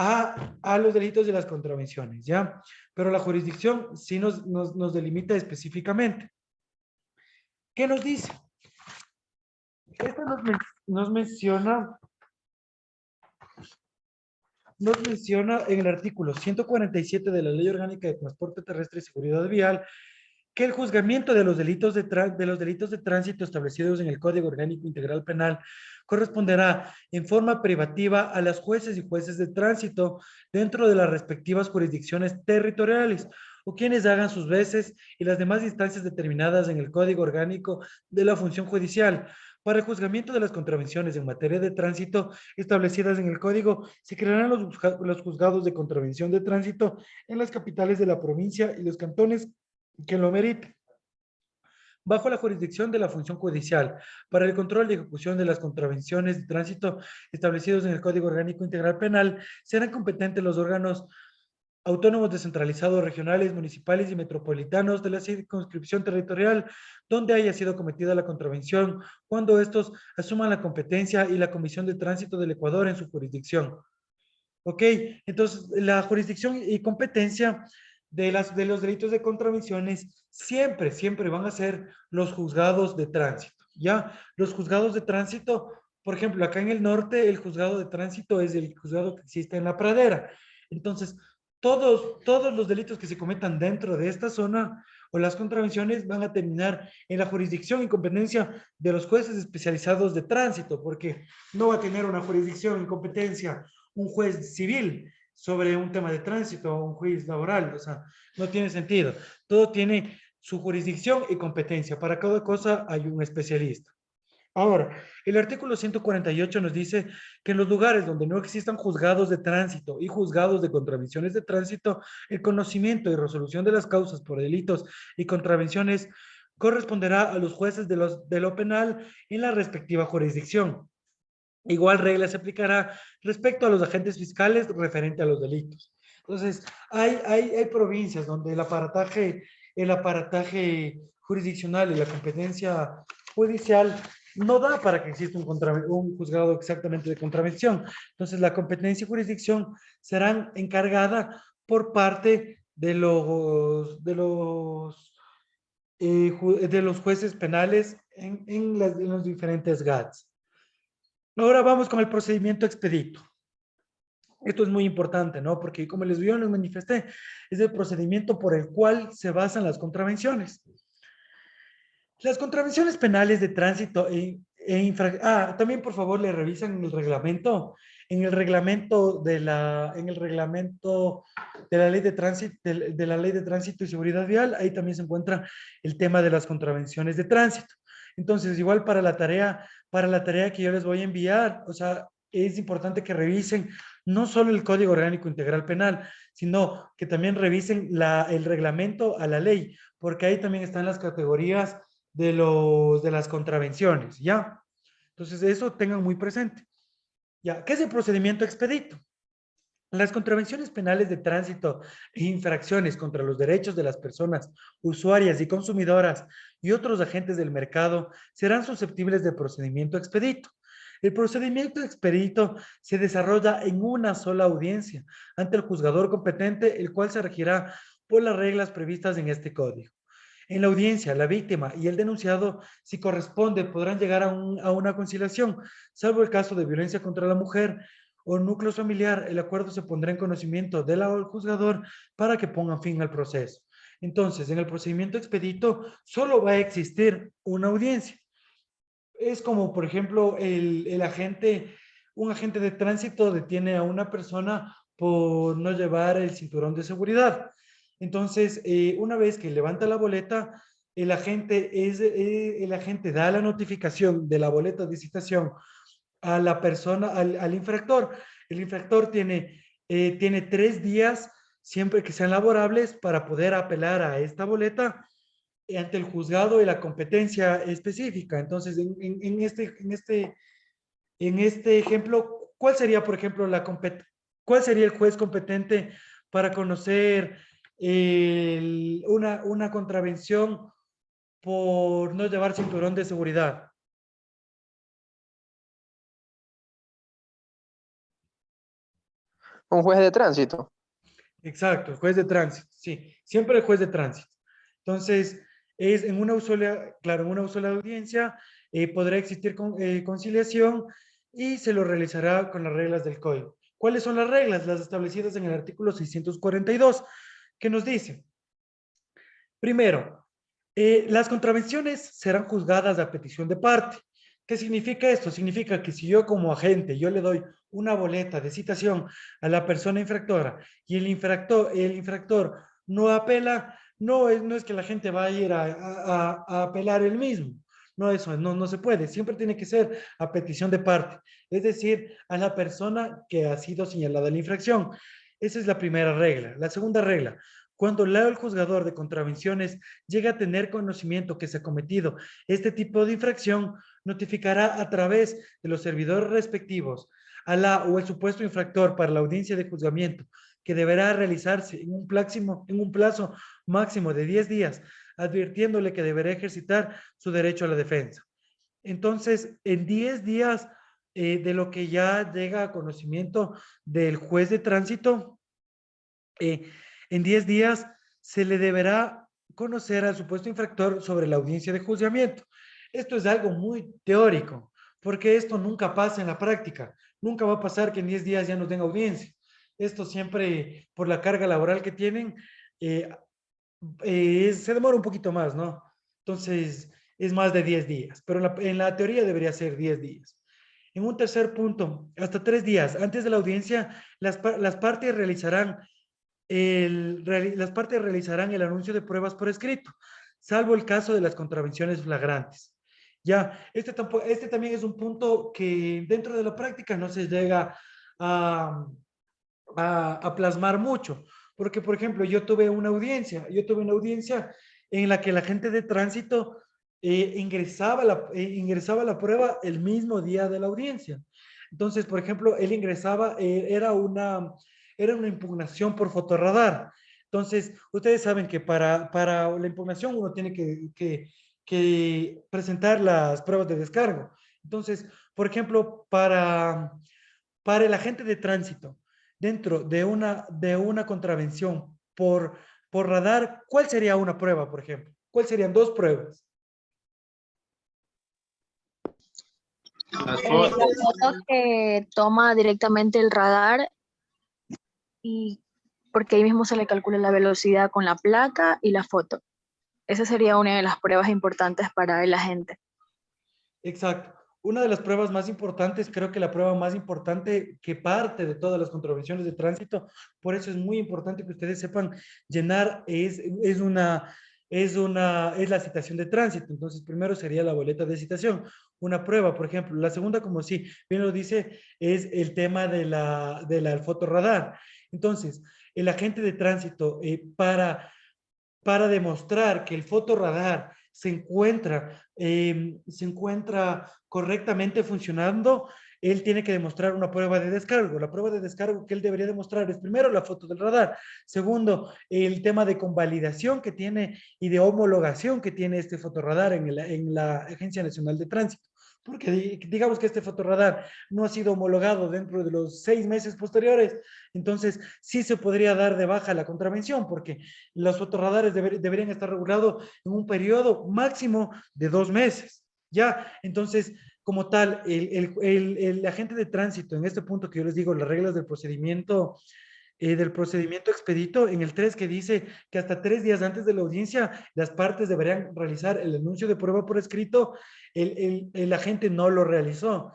a los delitos y las contravenciones, ¿ya? Pero la jurisdicción sí nos delimita específicamente. ¿Qué nos dice? Esto nos menciona nos menciona en el artículo 147 de la Ley Orgánica de Transporte Terrestre y Seguridad Vial que el juzgamiento de los delitos de tránsito establecidos en el Código Orgánico Integral Penal corresponderá en forma privativa a las jueces y jueces de tránsito dentro de las respectivas jurisdicciones territoriales o quienes hagan sus veces y las demás instancias determinadas en el Código Orgánico de la Función Judicial. Para el juzgamiento de las contravenciones en materia de tránsito establecidas en el Código, se crearán los juzgados de contravención de tránsito en las capitales de la provincia y los cantones que lo meriten, bajo la jurisdicción de la función judicial. Para el control y ejecución de las contravenciones de tránsito establecidos en el Código Orgánico Integral Penal, serán competentes los órganos autónomos descentralizados, regionales, municipales y metropolitanos de la circunscripción territorial donde haya sido cometida la contravención, cuando estos asuman la competencia y la Comisión de Tránsito del Ecuador en su jurisdicción. ¿Ok? Entonces, la jurisdicción y competencia de los delitos de contravenciones siempre van a ser los juzgados de tránsito, ¿ya? Los juzgados de tránsito, por ejemplo, acá en el norte, el juzgado de tránsito es el juzgado que existe en La Pradera. Entonces, todos los delitos que se cometan dentro de esta zona o las contravenciones van a terminar en la jurisdicción y competencia de los jueces especializados de tránsito, porque no va a tener una jurisdicción y competencia un juez civil sobre un tema de tránsito o un juez laboral, o sea, no tiene sentido. Todo tiene su jurisdicción y competencia. Para cada cosa hay un especialista. Ahora, el artículo 148 nos dice que en los lugares donde no existan juzgados de tránsito y juzgados de contravenciones de tránsito, el conocimiento y resolución de las causas por delitos y contravenciones corresponderá a los jueces de lo penal en la respectiva jurisdicción. Igual regla se aplicará respecto a los agentes fiscales referente a los delitos. Entonces, hay provincias donde el aparataje jurisdiccional y la competencia judicial no da para que exista un juzgado exactamente de contravención. Entonces, la competencia y jurisdicción serán encargada por parte de los jueces penales en los diferentes GATS. Ahora vamos con el procedimiento expedito. Esto es muy importante, ¿no? Porque como les manifesté, es el procedimiento por el cual se basan las contravenciones. Las contravenciones penales de tránsito también por favor le revisan el reglamento. En el reglamento de la ley de tránsito y seguridad vial, ahí también se encuentra el tema de las contravenciones de tránsito. Entonces, igual para la tarea que yo les voy a enviar, o sea, es importante que revisen no solo el Código Orgánico Integral Penal, sino que también revisen el reglamento a la ley, porque ahí también están las categorías de las contravenciones, ¿ya? Entonces, eso tengan muy presente. ¿Ya? ¿Qué es el procedimiento expedito? Las contravenciones penales de tránsito e infracciones contra los derechos de las personas usuarias y consumidoras y otros agentes del mercado serán susceptibles de procedimiento expedito. El procedimiento expedito se desarrolla en una sola audiencia ante el juzgador competente, el cual se regirá por las reglas previstas en este código. En la audiencia, la víctima y el denunciado, si corresponde, podrán llegar a una conciliación, salvo el caso de violencia contra la mujer o núcleo familiar. El acuerdo se pondrá en conocimiento del juzgador para que pongan fin al proceso. Entonces, en el procedimiento expedito, solo va a existir una audiencia. Es como, por ejemplo, un agente de tránsito detiene a una persona por no llevar el cinturón de seguridad. Entonces, una vez que levanta la boleta, el agente da la notificación de la boleta de citación a la persona, al infractor. El infractor tiene 3 días, siempre que sean laborables, para poder apelar a esta boleta ante el juzgado de la competencia específica. Entonces, en este ejemplo, ¿cuál sería, por ejemplo, cuál sería el juez competente para conocer una contravención por no llevar cinturón de seguridad? Un juez de tránsito. Exacto, el juez de tránsito, sí, siempre el juez de tránsito. Entonces, es en una sola audiencia, podrá existir conciliación y se lo realizará con las reglas del código. ¿Cuáles son las reglas? Las establecidas en el artículo 642, que nos dice, primero, las contravenciones serán juzgadas a petición de parte. ¿Qué significa esto? Significa que si yo como agente, yo le doy una boleta de citación a la persona infractora y el infractor no apela, no es que la gente va a ir a apelar él mismo. No, eso no se puede. Siempre tiene que ser a petición de parte. Es decir, a la persona que ha sido señalada la infracción. Esa es la primera regla. La segunda regla, cuando el juzgador de contravenciones llega a tener conocimiento que se ha cometido este tipo de infracción, notificará a través de los servidores respectivos a la o el supuesto infractor para la audiencia de juzgamiento, que deberá realizarse en un plazo máximo de 10 días, advirtiéndole que deberá ejercitar su derecho a la defensa. Entonces, en 10 días de lo que ya llega a conocimiento del juez de tránsito, en 10 días se le deberá conocer al supuesto infractor sobre la audiencia de juzgamiento. Esto es algo muy teórico, porque esto nunca pasa en la práctica. Nunca va a pasar que en 10 días ya nos den audiencia. Esto siempre, por la carga laboral que tienen, se demora un poquito más, ¿no? Entonces, es más de 10 días, pero en la teoría debería ser 10 días. En un tercer punto, hasta 3 días antes de la audiencia, las partes realizarán el anuncio de pruebas por escrito, salvo el caso de las contravenciones flagrantes. Ya, este también es un punto que dentro de la práctica no se llega a plasmar mucho, porque por ejemplo, yo tuve una audiencia en la que el agente de tránsito ingresaba la prueba el mismo día de la audiencia. Entonces, por ejemplo, él ingresaba, era una impugnación por fotorradar. Entonces, ustedes saben que para la impugnación uno tiene que presentar las pruebas de descargo. Entonces, por ejemplo, para el agente de tránsito, dentro de una contravención por radar, ¿cuál sería una prueba, por ejemplo? ¿Cuáles serían 2 pruebas? La foto que toma directamente el radar y porque ahí mismo se le calcula la velocidad con la placa y la foto. Esa sería una de las pruebas importantes para el agente. Exacto. Una de las pruebas más importantes, creo que la prueba más importante que parte de todas las contravenciones de tránsito, por eso es muy importante que ustedes sepan llenar, es la citación de tránsito. Entonces, primero sería la boleta de citación, una prueba, por ejemplo. La segunda, como sí, bien lo dice, es el tema del fotorradar. Entonces, el agente de tránsito, para demostrar que el fotorradar se encuentra correctamente funcionando, él tiene que demostrar una prueba de descargo. La prueba de descargo que él debería demostrar es primero la foto del radar, segundo, el tema de convalidación que tiene y de homologación que tiene este fotorradar en la Agencia Nacional de Tránsito. Porque digamos que este fotorradar no ha sido homologado dentro de los 6 meses posteriores, entonces sí se podría dar de baja la contravención, porque los fotorradares deberían estar regulados en un periodo máximo de 2 meses. Ya, entonces, como tal, el agente de tránsito, en este punto que yo les digo, las reglas del procedimiento expedito, en el 3 que dice que hasta 3 días antes de la audiencia, las partes deberían realizar el anuncio de prueba por escrito, el agente no lo realizó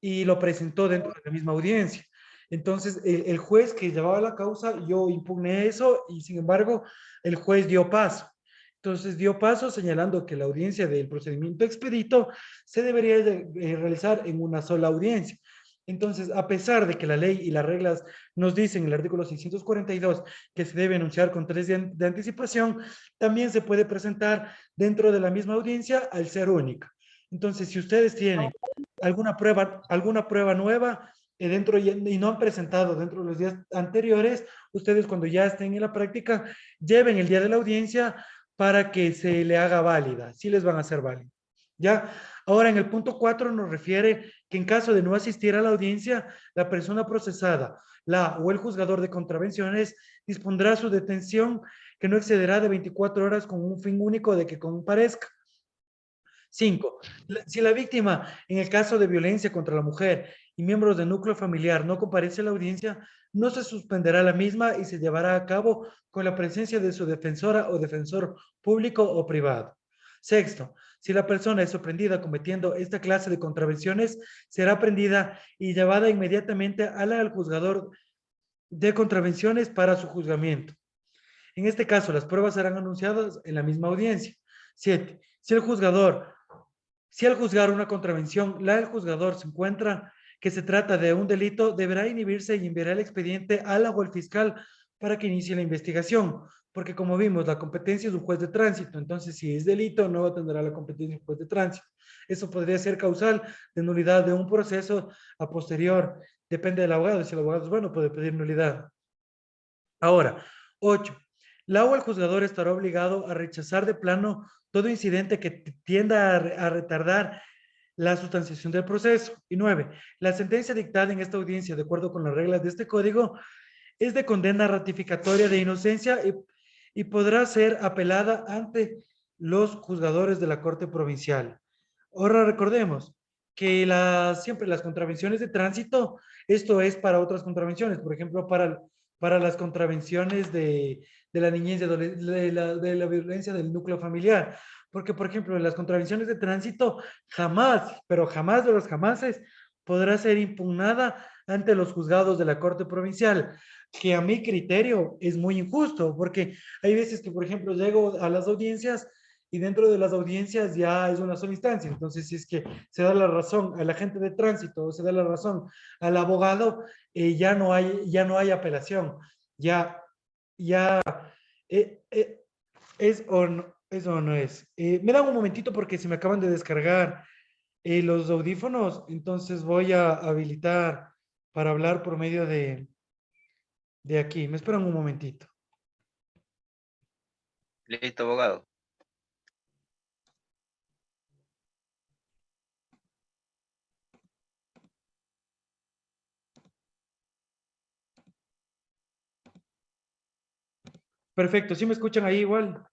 y lo presentó dentro de la misma audiencia. Entonces, el juez que llevaba la causa, yo impugné eso y sin embargo, el juez dio paso. Entonces, dio paso señalando que la audiencia del procedimiento expedito se debería realizar en una sola audiencia. Entonces, a pesar de que la ley y las reglas nos dicen en el artículo 642 que se debe anunciar con 3 días de anticipación, también se puede presentar dentro de la misma audiencia al ser única. Entonces, si ustedes tienen alguna prueba nueva y no han presentado dentro de los días anteriores, ustedes cuando ya estén en la práctica, lleven el día de la audiencia para que se le haga válida. Sí les van a hacer válida. ¿Ya? Ahora, en el punto 4 nos refiere que en caso de no asistir a la audiencia, la persona procesada, o el juzgador de contravenciones, dispondrá su detención que no excederá de 24 horas con un fin único de que comparezca. 5. Si la víctima, en el caso de violencia contra la mujer, y miembros del núcleo familiar no comparece a la audiencia, no se suspenderá la misma y se llevará a cabo con la presencia de su defensora o defensor público o privado. Sexto, si la persona es sorprendida cometiendo esta clase de contravenciones, será prendida y llevada inmediatamente al juzgador de contravenciones para su juzgamiento. En este caso, las pruebas serán anunciadas en la misma audiencia. 7. Si al juzgar una contravención, el juzgador se encuentra que se trata de un delito, deberá inhibirse y enviará el expediente al o al fiscal para que inicie la investigación. Porque como vimos, la competencia es un juez de tránsito. Entonces, si es delito, no tendrá la competencia un juez de tránsito. Eso podría ser causal de nulidad de un proceso a posterior. Depende del abogado. Si el abogado es bueno, puede pedir nulidad. Ahora, 8. La o el juzgador estará obligado a rechazar de plano todo incidente que tienda a retardar la sustanciación del proceso. Y 9. La sentencia dictada en esta audiencia, de acuerdo con las reglas de este código, es de condena ratificatoria de inocencia y podrá ser apelada ante los juzgadores de la Corte Provincial. Ahora recordemos que siempre las contravenciones de tránsito, esto es para otras contravenciones, por ejemplo, para las contravenciones de la niñez, de la violencia del núcleo familiar. Porque, por ejemplo, en las contravenciones de tránsito, jamás, pero jamás de los jamases, podrá ser impugnada ante los juzgados de la Corte Provincial, que a mi criterio es muy injusto, porque hay veces que, por ejemplo, llego a las audiencias y dentro de las audiencias ya es una sola instancia. Entonces, si es que se da la razón al agente de tránsito o se da la razón al abogado, ya no hay apelación. Ya, es o no, eso no es. Me dan un momentito porque se me acaban de descargar los audífonos, entonces voy a habilitar para hablar por medio de aquí. Me esperan un momentito. Listo, abogado. Perfecto, ¿sí me escuchan ahí igual?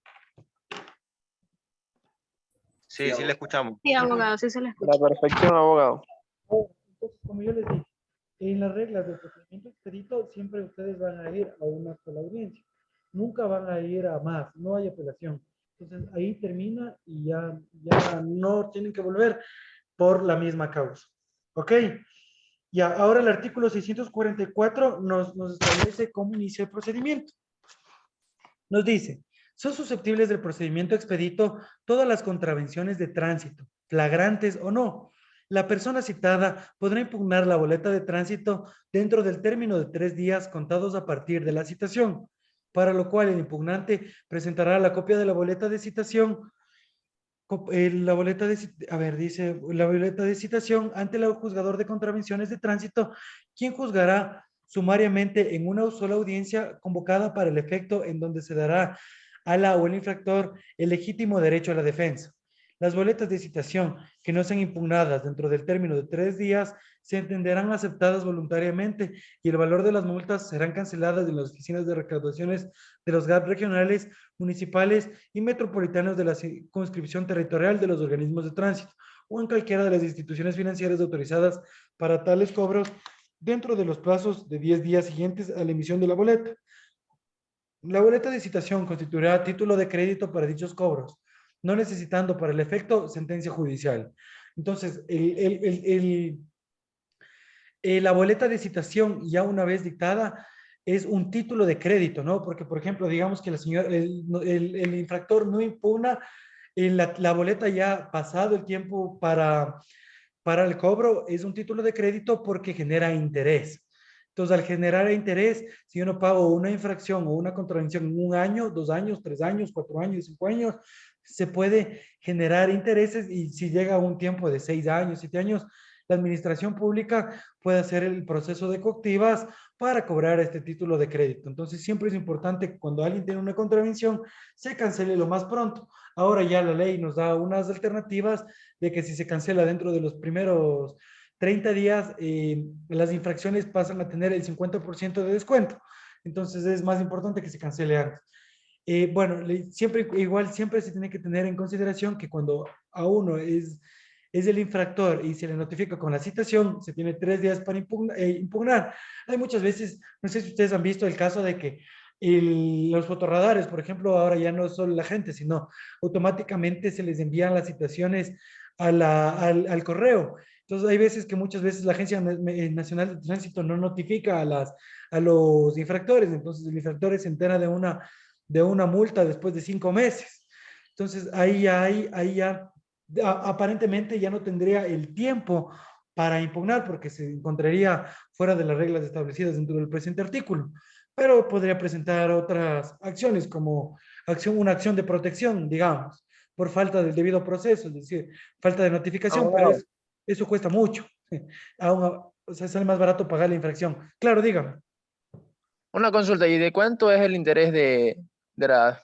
Sí, sí le escuchamos. Sí, abogado, sí se le escucha. La perfección, abogado. Entonces, como yo les dije, en las reglas del procedimiento expedito siempre ustedes van a ir a una sola audiencia. Nunca van a ir a más, no hay apelación. Entonces ahí termina y ya no tienen que volver por la misma causa. ¿Ok? Ya, ahora el artículo 644 nos establece cómo inicia el procedimiento. Nos dice, son susceptibles del procedimiento expedito todas las contravenciones de tránsito, flagrantes o no. La persona citada podrá impugnar la boleta de tránsito dentro del término de 3 días contados a partir de la citación, para lo cual el impugnante presentará la copia de la boleta de citación, la boleta de citación ante el juzgador de contravenciones de tránsito, quien juzgará sumariamente en una sola audiencia convocada para el efecto en donde se dará a la o el infractor el legítimo derecho a la defensa. Las boletas de citación que no sean impugnadas dentro del término de 3 días se entenderán aceptadas voluntariamente y el valor de las multas serán canceladas en las oficinas de recaudaciones de los GAP regionales, municipales y metropolitanos de la circunscripción territorial de los organismos de tránsito o en cualquiera de las instituciones financieras autorizadas para tales cobros dentro de los plazos de 10 días siguientes a la emisión de la boleta. La boleta de citación constituirá título de crédito para dichos cobros, no necesitando para el efecto sentencia judicial. Entonces, la boleta de citación ya una vez dictada es un título de crédito, ¿no? Porque, por ejemplo, digamos que el infractor no impugna la boleta ya pasado el tiempo para el cobro, es un título de crédito porque genera interés. Entonces, al generar interés, si yo no pago una infracción o una contravención en 1 año, 2 años, 3 años, 4 años, 5 años, se puede generar intereses y si llega a un tiempo de 6 años, 7 años, la administración pública puede hacer el proceso de coactivas para cobrar este título de crédito. Entonces, siempre es importante que cuando alguien tiene una contravención, se cancele lo más pronto. Ahora ya la ley nos da unas alternativas de que si se cancela dentro de los primeros 30 días, las infracciones pasan a tener el 50% de descuento. Entonces, es más importante que se cancele antes. Bueno, siempre se tiene que tener en consideración que cuando a uno es el infractor y se le notifica con la citación, se tiene 3 días para impugnar. Hay muchas veces, no sé si ustedes han visto el caso de que los fotorradares, por ejemplo, ahora ya no son la gente, sino automáticamente se les envían las citaciones al correo. Entonces, hay veces que muchas veces la Agencia Nacional de Tránsito no notifica a los infractores, entonces el infractor se entera de una multa después de 5 meses. Entonces, ahí ya aparentemente ya no tendría el tiempo para impugnar porque se encontraría fuera de las reglas establecidas dentro del presente artículo, pero podría presentar otras acciones como una acción de protección, digamos, por falta del debido proceso, es decir, falta de notificación, pero Abogado, eso cuesta mucho. O sea, sale más barato pagar la infracción. Claro, dígame. Una consulta, ¿y de cuánto es el interés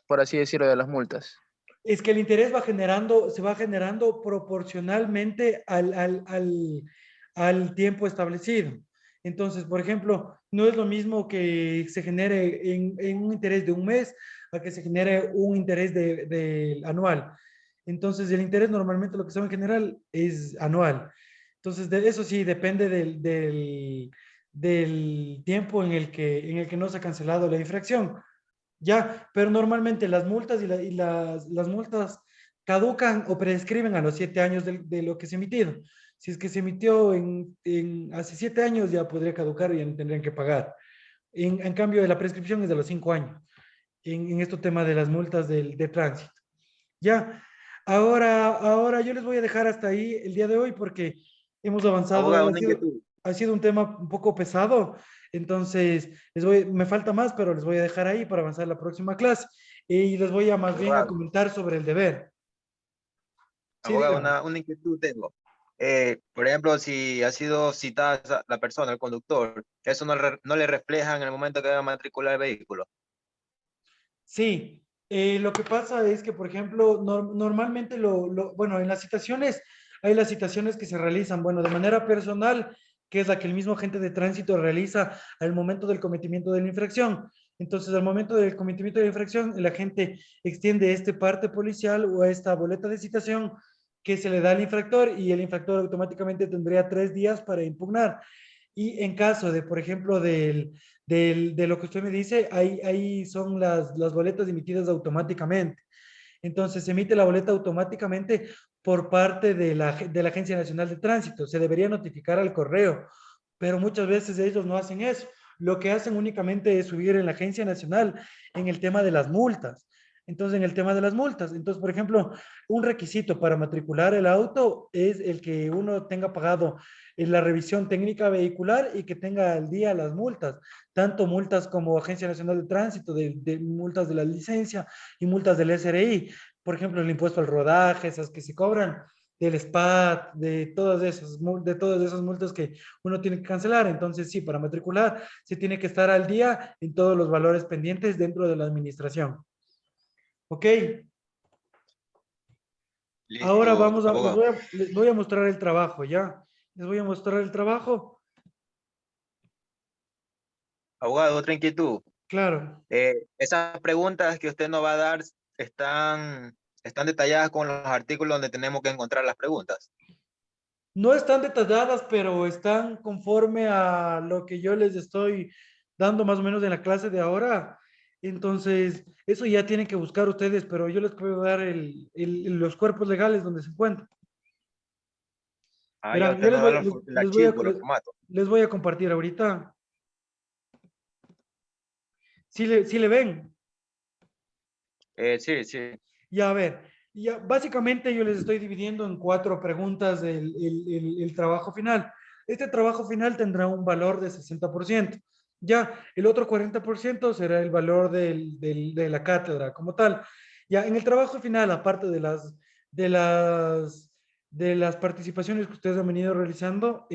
por así decirlo, de las multas? Es que el interés se va generando proporcionalmente al tiempo establecido. Entonces, por ejemplo, no es lo mismo que se genere en un interés de un mes a que se genere un interés anual. Entonces, el interés normalmente lo que se va en general es anual. Entonces, de eso sí depende del tiempo en el que no se ha cancelado la infracción. Ya, pero normalmente las multas las multas caducan o prescriben a los 7 años de lo que se ha emitido. Si es que se emitió hace 7 años, ya podría caducar y ya no tendrían que pagar. En cambio, la prescripción es de los 5 años en este tema de las multas de tránsito. Ya, ahora yo les voy a dejar hasta ahí el día de hoy porque hemos avanzado. Abogado, Ha una sido, inquietud. ha sido un tema un poco pesado, entonces me falta más, pero les voy a dejar ahí para avanzar la próxima clase. Y les voy a más bien a Abogado, comentar sobre el deber. Sí, Abogado, dígame. una inquietud tengo. Por ejemplo, si ha sido citada la persona, el conductor, eso no le refleja en el momento que va a matricular el vehículo. Sí, lo que pasa es que, por ejemplo, normalmente bueno, en las citaciones, hay las citaciones que se realizan, bueno, de manera personal, que es la que el mismo agente de tránsito realiza al momento del cometimiento de la infracción. Entonces, al momento del cometimiento de la infracción, el agente extiende este parte policial o esta boleta de citación que se le da al infractor y el infractor automáticamente tendría 3 días para impugnar. Y en caso de, por ejemplo, de lo que usted me dice, ahí son las boletas emitidas automáticamente. Entonces, se emite la boleta automáticamente por parte de la Agencia Nacional de Tránsito. Se debería notificar al correo, pero muchas veces ellos no hacen eso. Lo que hacen únicamente es subir en la Agencia Nacional en el tema de las multas. Entonces, en el tema de las multas. Entonces, por ejemplo, un requisito para matricular el auto es el que uno tenga pagado en la revisión técnica vehicular y que tenga al día las multas, tanto multas como Agencia Nacional de Tránsito, de multas de la licencia y multas del SRI. Por ejemplo, el impuesto al rodaje, esas que se cobran, del SPAT, de todas esas multas que uno tiene que cancelar. Entonces, sí, para matricular se tiene que estar al día en todos los valores pendientes dentro de la administración. ¿Ok? Ahora Listo, abogado. les voy a mostrar el trabajo, ¿ya? Les voy a mostrar el trabajo. Abogado, otra inquietud. Claro. Esas preguntas que usted nos va a dar están detalladas con los artículos donde tenemos que encontrar las preguntas. No están detalladas, pero están conforme a lo que yo les estoy dando más o menos en la clase de ahora. Entonces, eso ya tienen que buscar ustedes, pero yo les puedo dar los cuerpos legales donde se encuentran. Ah, ya Verán, usted yo nos da el archivo, el formato. les voy a compartir ahorita. Sí le ven. Sí, sí. Ya, a ver, ya, básicamente yo les estoy dividiendo en 4 preguntas el trabajo final. Este trabajo final tendrá un valor de 60%. Ya, el otro 40% será el valor de la cátedra como tal. Ya, en el trabajo final, aparte de las, de las participaciones que ustedes han venido realizando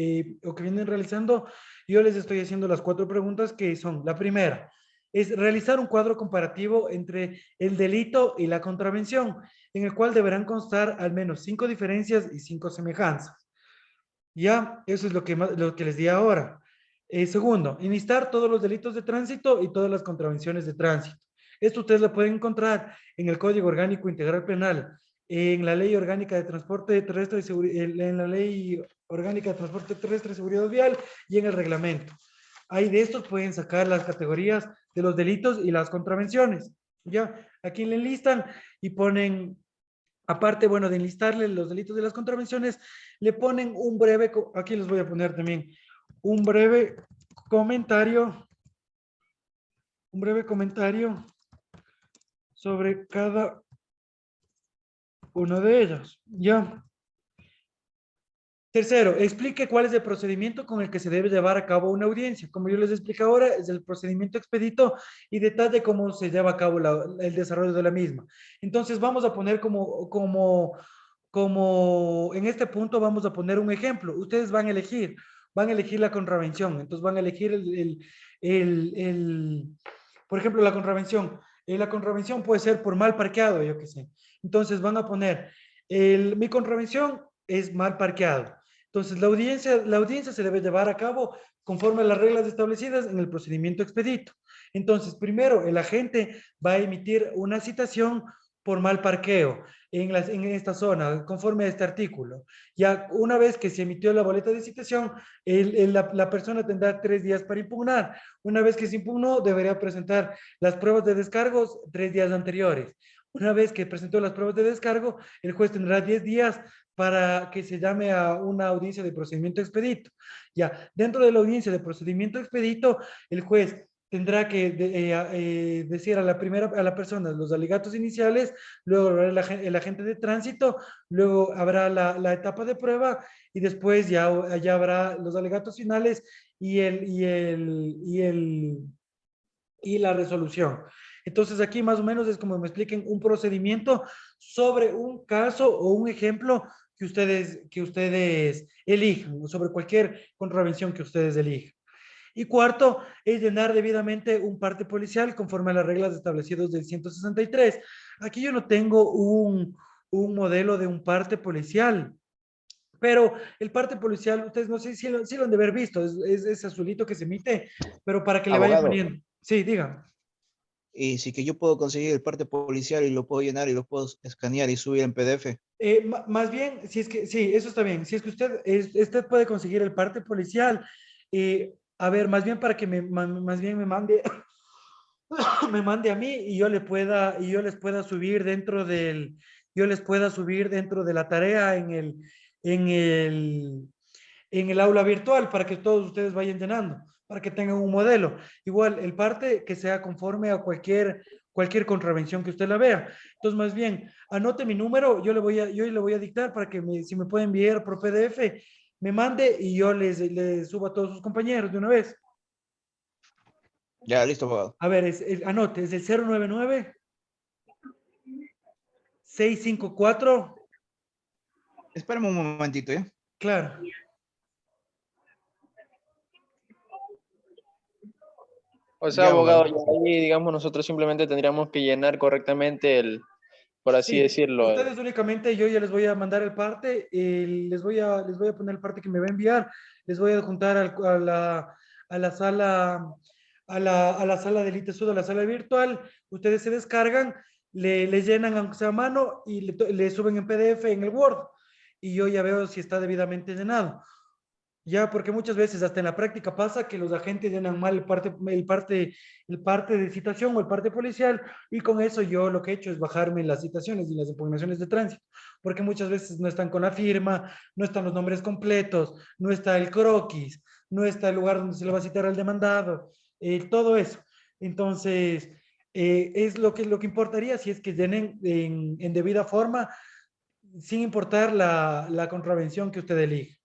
o que vienen realizando, yo les estoy haciendo las 4 preguntas que son, la primera es realizar un cuadro comparativo entre el delito y la contravención, en el cual deberán constar al menos 5 diferencias y 5 semejanzas. Ya, eso es lo que les di ahora. Segundo, enlistar todos los delitos de tránsito y todas las contravenciones de tránsito. Esto ustedes lo pueden encontrar en el Código Orgánico Integral Penal, en la Ley Orgánica de Transporte Terrestre y en la Ley Orgánica de Transporte Terrestre y Seguridad Vial y en el reglamento. Ahí de estos pueden sacar las categorías de los delitos y las contravenciones. Ya, aquí le enlistan y ponen, aparte, bueno, de enlistarle los delitos y las contravenciones, le ponen un breve, aquí les voy a poner también, un breve comentario sobre cada uno de ellos. Ya. Tercero, explique cuál es el procedimiento con el que se debe llevar a cabo una audiencia. Como yo les explico ahora, es el procedimiento expedito y detalle cómo se lleva a cabo el desarrollo de la misma. Entonces, vamos a poner como en este punto vamos a poner un ejemplo. Ustedes van a elegir la contravención. Entonces, van a elegir por ejemplo, la contravención. La contravención puede ser por mal parqueado, yo qué sé. Entonces, van a poner, mi contravención es mal parqueado. Entonces, la audiencia se debe llevar a cabo conforme a las reglas establecidas en el procedimiento expedito. Entonces, primero, el agente va a emitir una citación por mal parqueo en esta zona, conforme a este artículo. Ya una vez que se emitió la boleta de citación, la persona tendrá 3 días para impugnar. Una vez que se impugnó, deberá presentar las pruebas de descargos 3 días anteriores. Una vez que presentó las pruebas de descargo, el juez tendrá 10 días para que se llame a una audiencia de procedimiento expedito. Ya, dentro de la audiencia de procedimiento expedito, el juez tendrá que decir a la persona los alegatos iniciales, luego habrá el agente de tránsito, luego habrá la etapa de prueba y después ya habrá los alegatos finales y la resolución. Entonces aquí más o menos es como me expliquen un procedimiento sobre un caso o un ejemplo que ustedes elijan, sobre cualquier contravención que ustedes elijan. Y cuarto, es llenar debidamente un parte policial conforme a las reglas establecidas del 163. Aquí yo no tengo un modelo de un parte policial, pero el parte policial, ustedes no sé si lo han de haber visto, es azulito que se emite, pero para que le vayan Abogado. poniendo. Sí, diga. Y sí que yo puedo conseguir el parte policial y lo puedo llenar y lo puedo escanear y subir en PDF. Más bien, si es que, sí, eso está bien. Si es que usted puede conseguir el parte policial, a ver, más bien para que más bien me mande, me mande a mí y yo les pueda subir yo les pueda subir dentro de la tarea en el aula virtual para que todos ustedes vayan llenando, para que tengan un modelo. Igual, el parte que sea conforme a cualquier contravención que usted la vea. Entonces, más bien, anote mi número, yo le voy a dictar para que si me puede enviar por PDF, me mande y yo les subo a todos sus compañeros de una vez. Ya, listo, abogado. A ver, anote, es el 099 654. Espérame un momentito, ¿ya? Claro. O sea, Ya, abogado, abogado. ya ahí, digamos, nosotros simplemente tendríamos que llenar correctamente por así Sí, decirlo. ustedes únicamente, yo ya les voy a mandar el parte, les voy a poner el parte que me va a enviar, les voy a juntar a la sala, a la sala del ITESUD, a la sala virtual, ustedes se descargan, le llenan aunque sea a mano y le suben en PDF en el Word, y yo ya veo si está debidamente llenado. Ya, porque muchas veces hasta en la práctica pasa que los agentes llenan mal el parte de citación o el parte policial y con eso yo lo que he hecho es bajarme las citaciones y las impugnaciones de tránsito, porque muchas veces no están con la firma, no están los nombres completos, no está el croquis, no está el lugar donde se le va a citar al demandado, todo eso. Entonces, es lo que importaría si es que llenen en debida forma, sin importar la contravención que usted elija.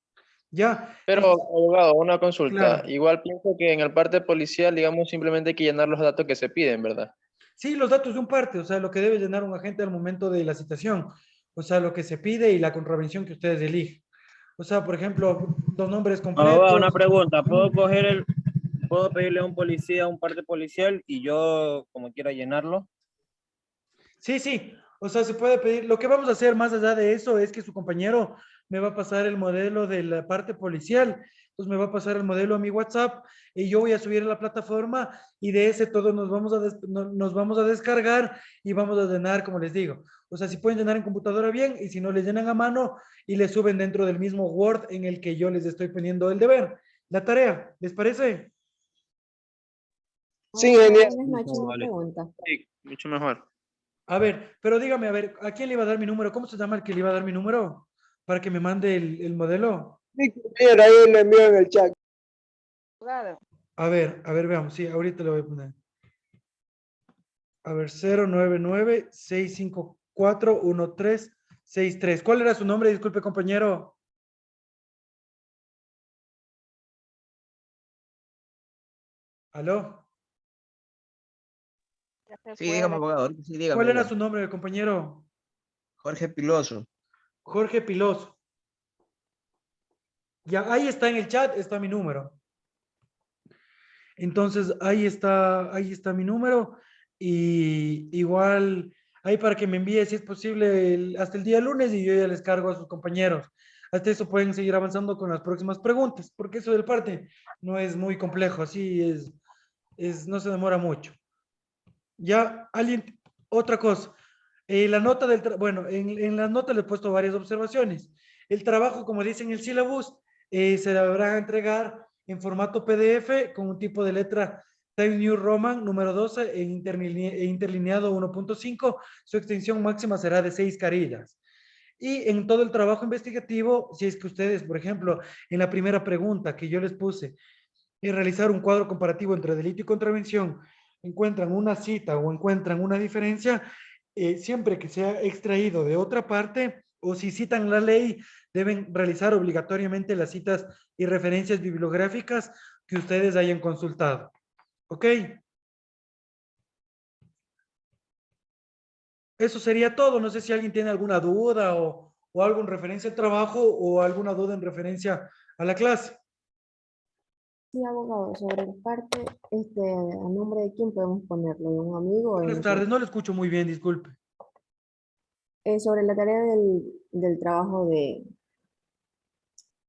Ya, Pero, abogado, una consulta. claro. Igual pienso que en el parte policial, digamos, simplemente hay que llenar los datos que se piden, ¿verdad? Sí, los datos de un parte, o sea, lo que debe llenar un agente al momento de la citación, o sea, lo que se pide y la contravención que ustedes eligen. O sea, por ejemplo, los nombres Abogado, una completos. pregunta. ¿Puedo pedirle a un policía un parte policial y yo, como quiera, llenarlo? Sí, sí, o sea, se puede pedir. Lo que vamos a hacer más allá de eso es que su compañero me va a pasar el modelo de la parte policial. pues me va a pasar el modelo a mi WhatsApp y yo voy a subir a la plataforma y de ese todo nos vamos a descargar y vamos a llenar, como les digo. O sea, si pueden llenar en computadora bien y si no, les llenan a mano y le suben dentro del mismo Word en el que yo les estoy poniendo el deber. La tarea, ¿les parece? Sí, genial. Buenas noches, una Vale. pregunta. Sí, mucho mejor. A ver, pero dígame, a ver, ¿a quién le iba a dar mi número? ¿Cómo se llama el que le iba a dar mi número? Para que me mande el modelo. Mi compañero ahí le envió en el chat. A ver, veamos. Sí, ahorita le voy a poner. A ver, 099-654-1363. ¿Cuál era su nombre? Disculpe, compañero. ¿Aló? Sí, dígame, abogado. Sí, dígame, ¿Cuál era dígame. su nombre, compañero? Jorge Piloso. Jorge Piloso. Ya, ahí está en el chat, está mi número. Entonces, ahí está mi número. Y igual, ahí para que me envíe, si es posible, hasta el día lunes y yo ya les cargo a sus compañeros. Hasta eso pueden seguir avanzando con las próximas preguntas, porque eso del parte no es muy complejo, así no se demora mucho. Ya, alguien, otra cosa. La nota bueno, en la nota le he puesto varias observaciones. El trabajo, como dice en el sílabus, se deberá entregar en formato PDF con un tipo de letra Times New Roman número 12 e interlineado 1.5. Su extensión máxima será de 6 carillas. Y en todo el trabajo investigativo, si es que ustedes, por ejemplo, en la primera pregunta que yo les puse, realizar un cuadro comparativo entre delito y contravención, encuentran una cita o encuentran una diferencia, siempre que sea extraído de otra parte o si citan la ley, deben realizar obligatoriamente las citas y referencias bibliográficas que ustedes hayan consultado. ¿Ok? Eso sería todo. No sé si alguien tiene alguna duda o algo en referencia al trabajo o alguna duda en referencia a la clase. Sí, abogado, sobre el parte, ¿a nombre de quién podemos ponerlo? ¿De un amigo o de Buenas nosotros? tardes, no le escucho muy bien, disculpe. Sobre la tarea del trabajo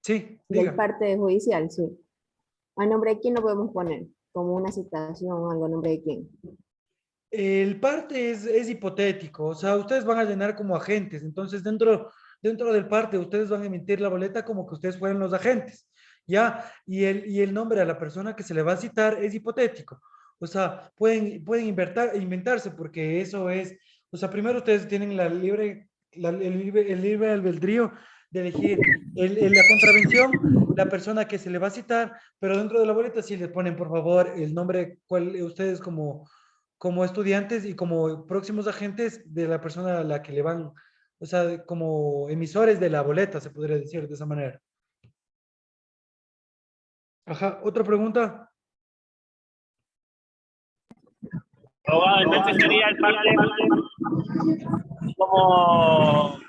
Sí, del diga. parte judicial, sí. ¿A nombre de quién lo podemos poner? Como una citación o algo, ¿a nombre de quién? El parte es hipotético, o sea, ustedes van a llenar como agentes, entonces dentro del parte ustedes van a emitir la boleta como que ustedes fueran los agentes, ¿ya? Y el nombre a la persona que se le va a citar es hipotético, o sea, pueden inventarse porque eso es, o sea, primero ustedes tienen el libre albedrío de elegir la contravención, la persona que se le va a citar, pero dentro de la boleta sí les ponen, por favor, el nombre, cuál ustedes como estudiantes y como próximos agentes de la persona a la que le van, o sea, como emisores de la boleta, se podría decir de esa manera. Ajá, otra pregunta. Abogado, entonces sería el parte como, o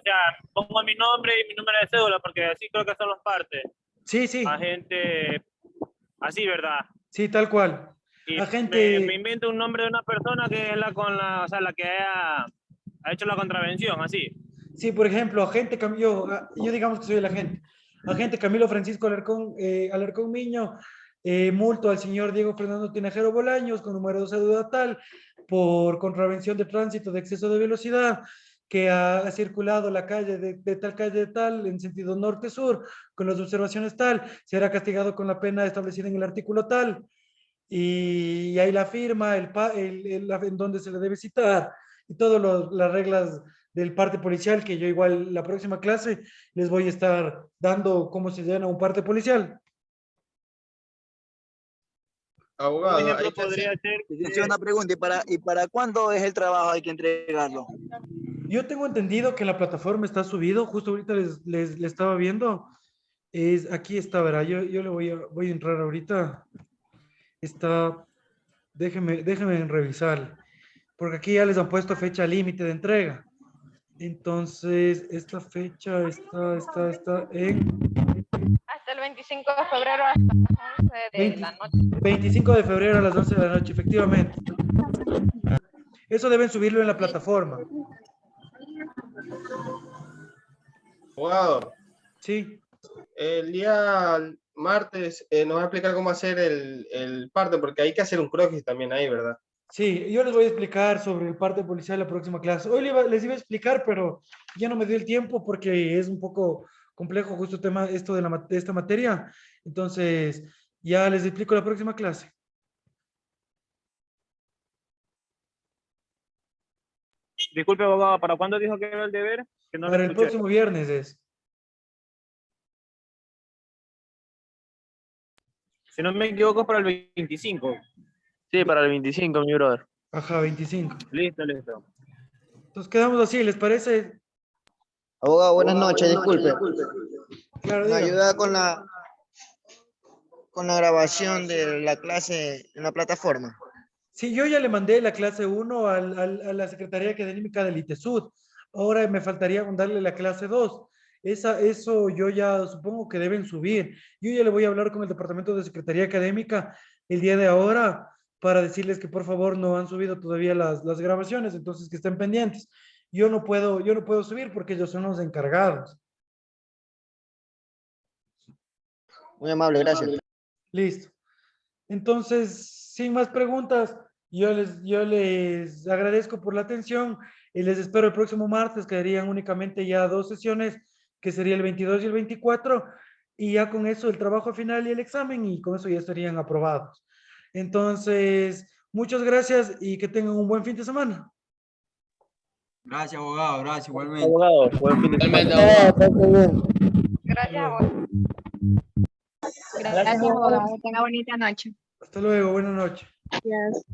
sea, pongo mi nombre y mi número de cédula, porque así creo que son los partes. Sí, sí, Agente, así, ¿verdad? sí, tal cual. Y Agente, me invento un nombre de una persona que es o sea, la que ha hecho la contravención, así. sí, por ejemplo, yo digamos que soy el agente. Agente Camilo Francisco Alarcón Miño, multo al señor Diego Fernando Tinajero Bolaños con número de cédula tal por contravención de tránsito de exceso de velocidad que ha circulado la calle de tal calle de tal en sentido norte-sur con las observaciones tal, será castigado con la pena establecida en el artículo tal y ahí la firma, en donde se le debe citar y todas las reglas del parte policial que yo igual la próxima clase les voy a estar dando cómo se llena un parte policial. Un Abogado, ejemplo hay que podría hacer, ser hay que hacer una pregunta. ¿Y para cuándo es el trabajo? Hay que entregarlo. Yo tengo entendido que la plataforma está subido, justo ahorita les estaba viendo, aquí está, verá, yo le voy a entrar ahorita, está, déjenme revisar, porque aquí ya les han puesto fecha límite de entrega. Entonces, esta fecha está en Hasta el 25 de febrero hasta las 11 de la noche. 25 de febrero a las 11 de la noche, efectivamente. Eso deben subirlo en la plataforma. Abogado, Sí. El día martes nos va a explicar cómo hacer el parte, porque hay que hacer un croquis también ahí, ¿verdad? Sí, yo les voy a explicar sobre el parte policial en la próxima clase. Hoy les iba a explicar, pero ya no me dio el tiempo porque es un poco complejo justo el tema, esto de esta materia. Entonces, ya les explico la próxima clase. Disculpe, abogado, ¿para cuándo dijo que era el deber? Que no lo Para el escuché. próximo viernes es. Si no me equivoco, para el 25. Sí, para el 25, mi brother. Ajá, 25. Listo, listo. Entonces quedamos así, ¿les parece? Abogado, buenas noches, disculpe. Claro, ¿Me dígame. ayuda con la grabación de la clase en la plataforma? Sí, yo ya le mandé la clase 1 a la Secretaría Académica del ITESUD. Ahora me faltaría darle la clase 2. Eso yo ya supongo que deben subir. Yo ya le voy a hablar con el Departamento de Secretaría Académica el día de ahora para decirles que por favor no han subido todavía las grabaciones, entonces que estén pendientes. Yo no puedo subir porque ellos son los encargados. Muy amable, gracias. Listo. Entonces, sin más preguntas, yo les agradezco por la atención y les espero el próximo martes. Quedarían únicamente ya 2 sesiones, que sería el 22 y el 24, y ya con eso el trabajo final y el examen, y con eso ya estarían aprobados. Entonces, muchas gracias y que tengan un buen fin de semana. Gracias, abogado, gracias, igualmente. Abogado, buen fin de semana. Gracias, abogado. Gracias, abogado. Tenga bonita noche. Hasta luego, buenas noches. Gracias.